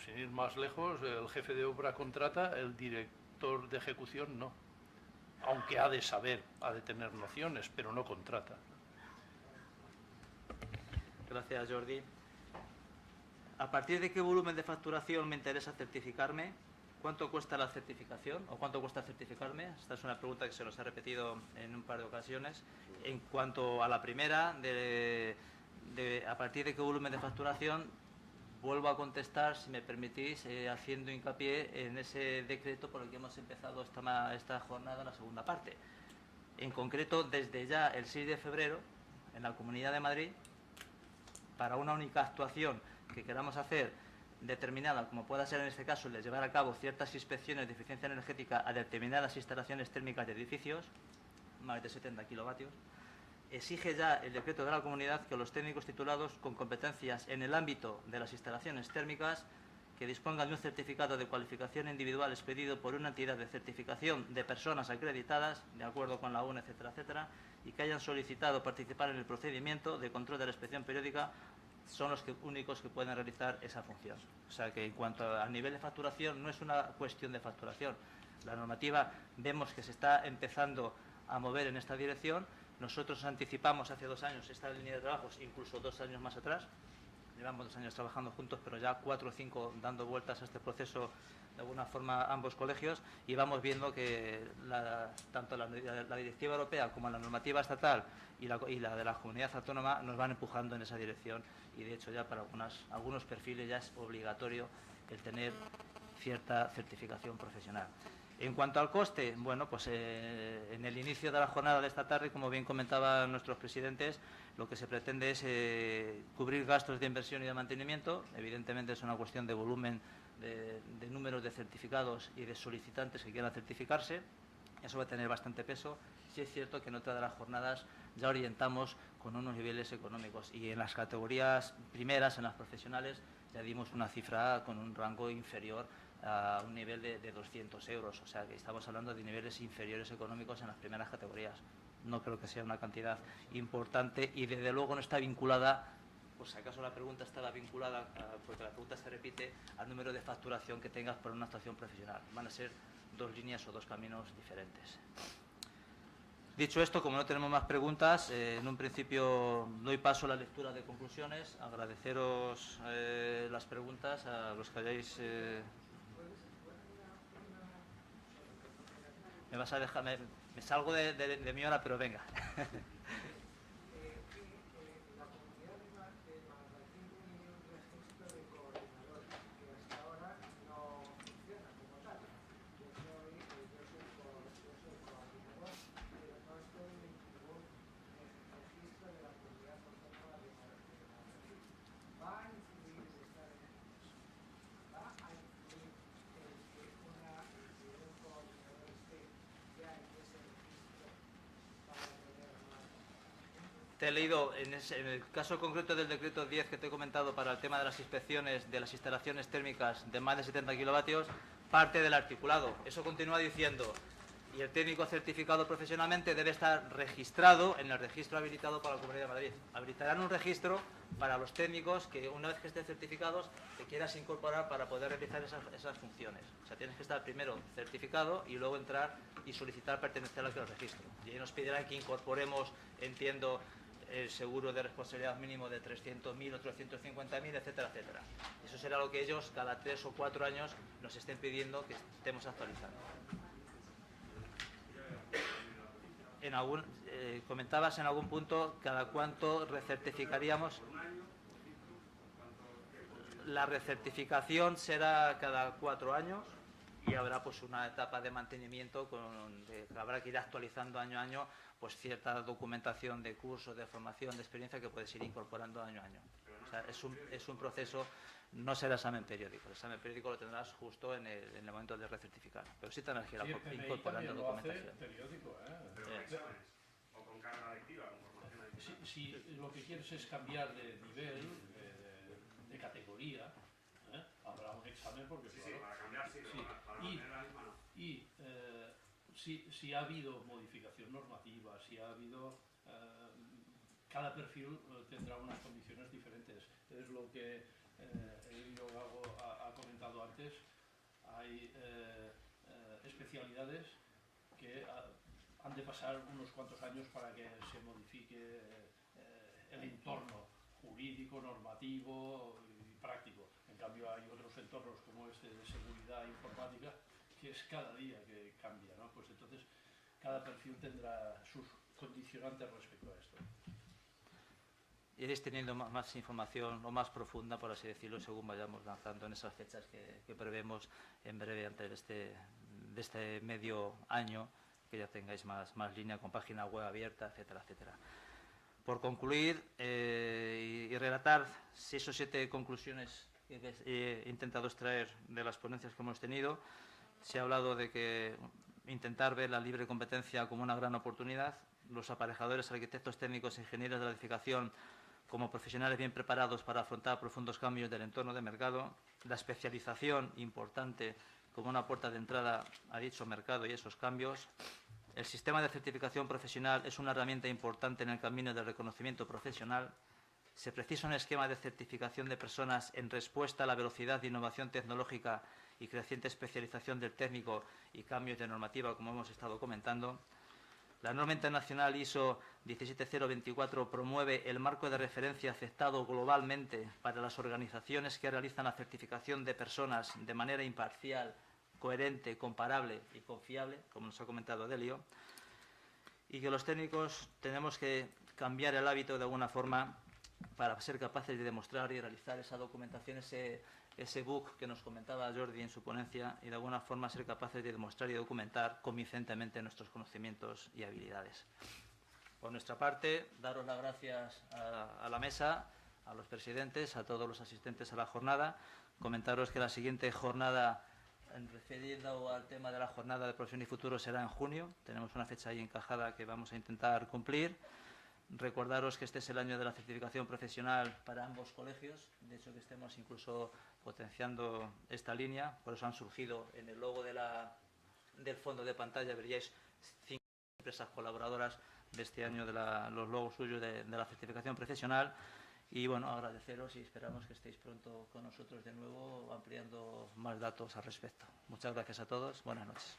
Sin ir más lejos, el jefe de obra contrata, el director de ejecución no. Aunque ha de saber, ha de tener nociones, pero no contrata. Gracias, Jordi. ¿A partir de qué volumen de facturación me interesa certificarme? ¿Cuánto cuesta la certificación o cuánto cuesta certificarme? Esta es una pregunta que se nos ha repetido en un par de ocasiones. En cuanto a la primera, a partir de qué volumen de facturación, vuelvo a contestar, si me permitís, haciendo hincapié en ese decreto por el que hemos empezado esta jornada, la segunda parte. En concreto, desde ya el 6 de febrero, en la Comunidad de Madrid, para una única actuación que queramos hacer determinada, como pueda ser en este caso, el de llevar a cabo ciertas inspecciones de eficiencia energética a determinadas instalaciones térmicas de edificios, más de 70 kilovatios, exige ya el decreto de la comunidad que los técnicos titulados con competencias en el ámbito de las instalaciones térmicas que dispongan de un certificado de cualificación individual expedido por una entidad de certificación de personas acreditadas, de acuerdo con la ONU, etcétera, etcétera, y que hayan solicitado participar en el procedimiento de control de la inspección periódica, son los únicos que pueden realizar esa función. O sea que en cuanto a nivel de facturación, no es una cuestión de facturación. La normativa vemos que se está empezando a mover en esta dirección. Nosotros anticipamos hace 2 años esta línea de trabajos, incluso 2 años más atrás. Llevamos 2 años trabajando juntos, pero ya 4 o 5 dando vueltas a este proceso de alguna forma ambos colegios, y vamos viendo que tanto la directiva europea como la normativa estatal y la de la comunidad autónoma nos van empujando en esa dirección, y de hecho ya para algunos perfiles ya es obligatorio el tener cierta certificación profesional. En cuanto al coste, bueno, pues en el inicio de la jornada de esta tarde, como bien comentaban nuestros presidentes, lo que se pretende es cubrir gastos de inversión y de mantenimiento. Evidentemente es una cuestión de volumen de números de certificados y de solicitantes que quieran certificarse. Eso va a tener bastante peso. Sí es cierto que en otra de las jornadas ya orientamos con unos niveles económicos, y en las categorías primeras, en las profesionales, ya dimos una cifra con un rango inferior a un nivel de 200 euros. O sea que estamos hablando de niveles inferiores económicos en las primeras categorías. No creo que sea una cantidad importante, y desde luego no está vinculada, pues si acaso la pregunta estaba vinculada, porque la pregunta se repite, al número de facturación que tengas por una actuación profesional. Van a ser 2 líneas o 2 caminos diferentes. Dicho esto, como no tenemos más preguntas, en un principio doy paso a la lectura de conclusiones. Agradeceros las preguntas a los que hayáis... Me vas a dejar... Me salgo de mi hora, pero venga. te he leído, en el caso concreto del decreto 10 que te he comentado para el tema de las inspecciones de las instalaciones térmicas de más de 70 kilovatios, parte del articulado. Eso continúa diciendo, y el técnico certificado profesionalmente debe estar registrado en el registro habilitado por la Comunidad de Madrid. Habilitarán un registro para los técnicos que, una vez que estén certificados, te quieras incorporar para poder realizar esas funciones. O sea, tienes que estar primero certificado y luego entrar y solicitar pertenecer al registro. Y ahí nos pedirán que incorporemos, entiendo, el seguro de responsabilidad mínimo de 300.000 o 350.000, etcétera, etcétera. Eso será lo que ellos cada 3 o 4 años nos estén pidiendo que estemos actualizando. Comentabas en algún punto cada cuánto recertificaríamos. La recertificación será cada 4 años y habrá pues una etapa de mantenimiento habrá que ir actualizando año a año pues cierta documentación de curso, de formación, de experiencia que puedes ir incorporando año a año. O sea, es un proceso, no será examen periódico. El examen periódico lo tendrás justo en el momento de recertificar, pero sí tendrás que ir incorporando documentación. Periódico, O con carga lectiva, con formación adicional. Si lo que quieres es cambiar de nivel, de categoría, habrá un examen porque Sí, para cambiar sí, sí. Para mantener la misma no. Y si ha habido modificación normativa, si ha habido... cada perfil tendrá unas condiciones diferentes. Es lo que Elio Gago ha comentado antes. Hay especialidades que han de pasar unos cuantos años para que se modifique el entorno jurídico, normativo y práctico. En cambio hay otros entornos como este de seguridad informática que es cada día que cambia, ¿no? Pues entonces cada perfil tendrá sus condicionantes respecto a esto. Iréis teniendo más información o más profunda, por así decirlo, según vayamos lanzando en esas fechas que prevemos en breve antes de este medio año, que ya tengáis más línea con página web abierta, etcétera, etcétera. Por concluir y relatar 6 o 7 conclusiones que he intentado extraer de las ponencias que hemos tenido, se ha hablado de que intentar ver la libre competencia como una gran oportunidad, los aparejadores, arquitectos técnicos e ingenieros de la edificación como profesionales bien preparados para afrontar profundos cambios del entorno de mercado, la especialización importante como una puerta de entrada a dicho mercado y esos cambios. El sistema de certificación profesional es una herramienta importante en el camino del reconocimiento profesional. Se precisa un esquema de certificación de personas en respuesta a la velocidad de innovación tecnológica y creciente especialización del técnico y cambios de normativa, como hemos estado comentando. La norma internacional ISO 17024 promueve el marco de referencia aceptado globalmente para las organizaciones que realizan la certificación de personas de manera imparcial, coherente, comparable y confiable, como nos ha comentado Delio, y que los técnicos tenemos que cambiar el hábito de alguna forma para ser capaces de demostrar y realizar esa documentación, ese book que nos comentaba Jordi en su ponencia, y de alguna forma ser capaces de demostrar y documentar convincentemente nuestros conocimientos y habilidades. Por nuestra parte, daros las gracias a la mesa, a los presidentes, a todos los asistentes a la jornada. Comentaros que la siguiente jornada, referido al tema de la jornada de profesión y futuro, será en junio. Tenemos una fecha ahí encajada que vamos a intentar cumplir. Recordaros que este es el año de la certificación profesional para ambos colegios. De hecho, que estemos incluso potenciando esta línea. Por eso han surgido en el logo del fondo de pantalla, veríais 5 empresas colaboradoras de este año de los logos suyos de la certificación profesional. Y bueno, agradeceros y esperamos que estéis pronto con nosotros de nuevo ampliando más datos al respecto. Muchas gracias a todos. Buenas noches.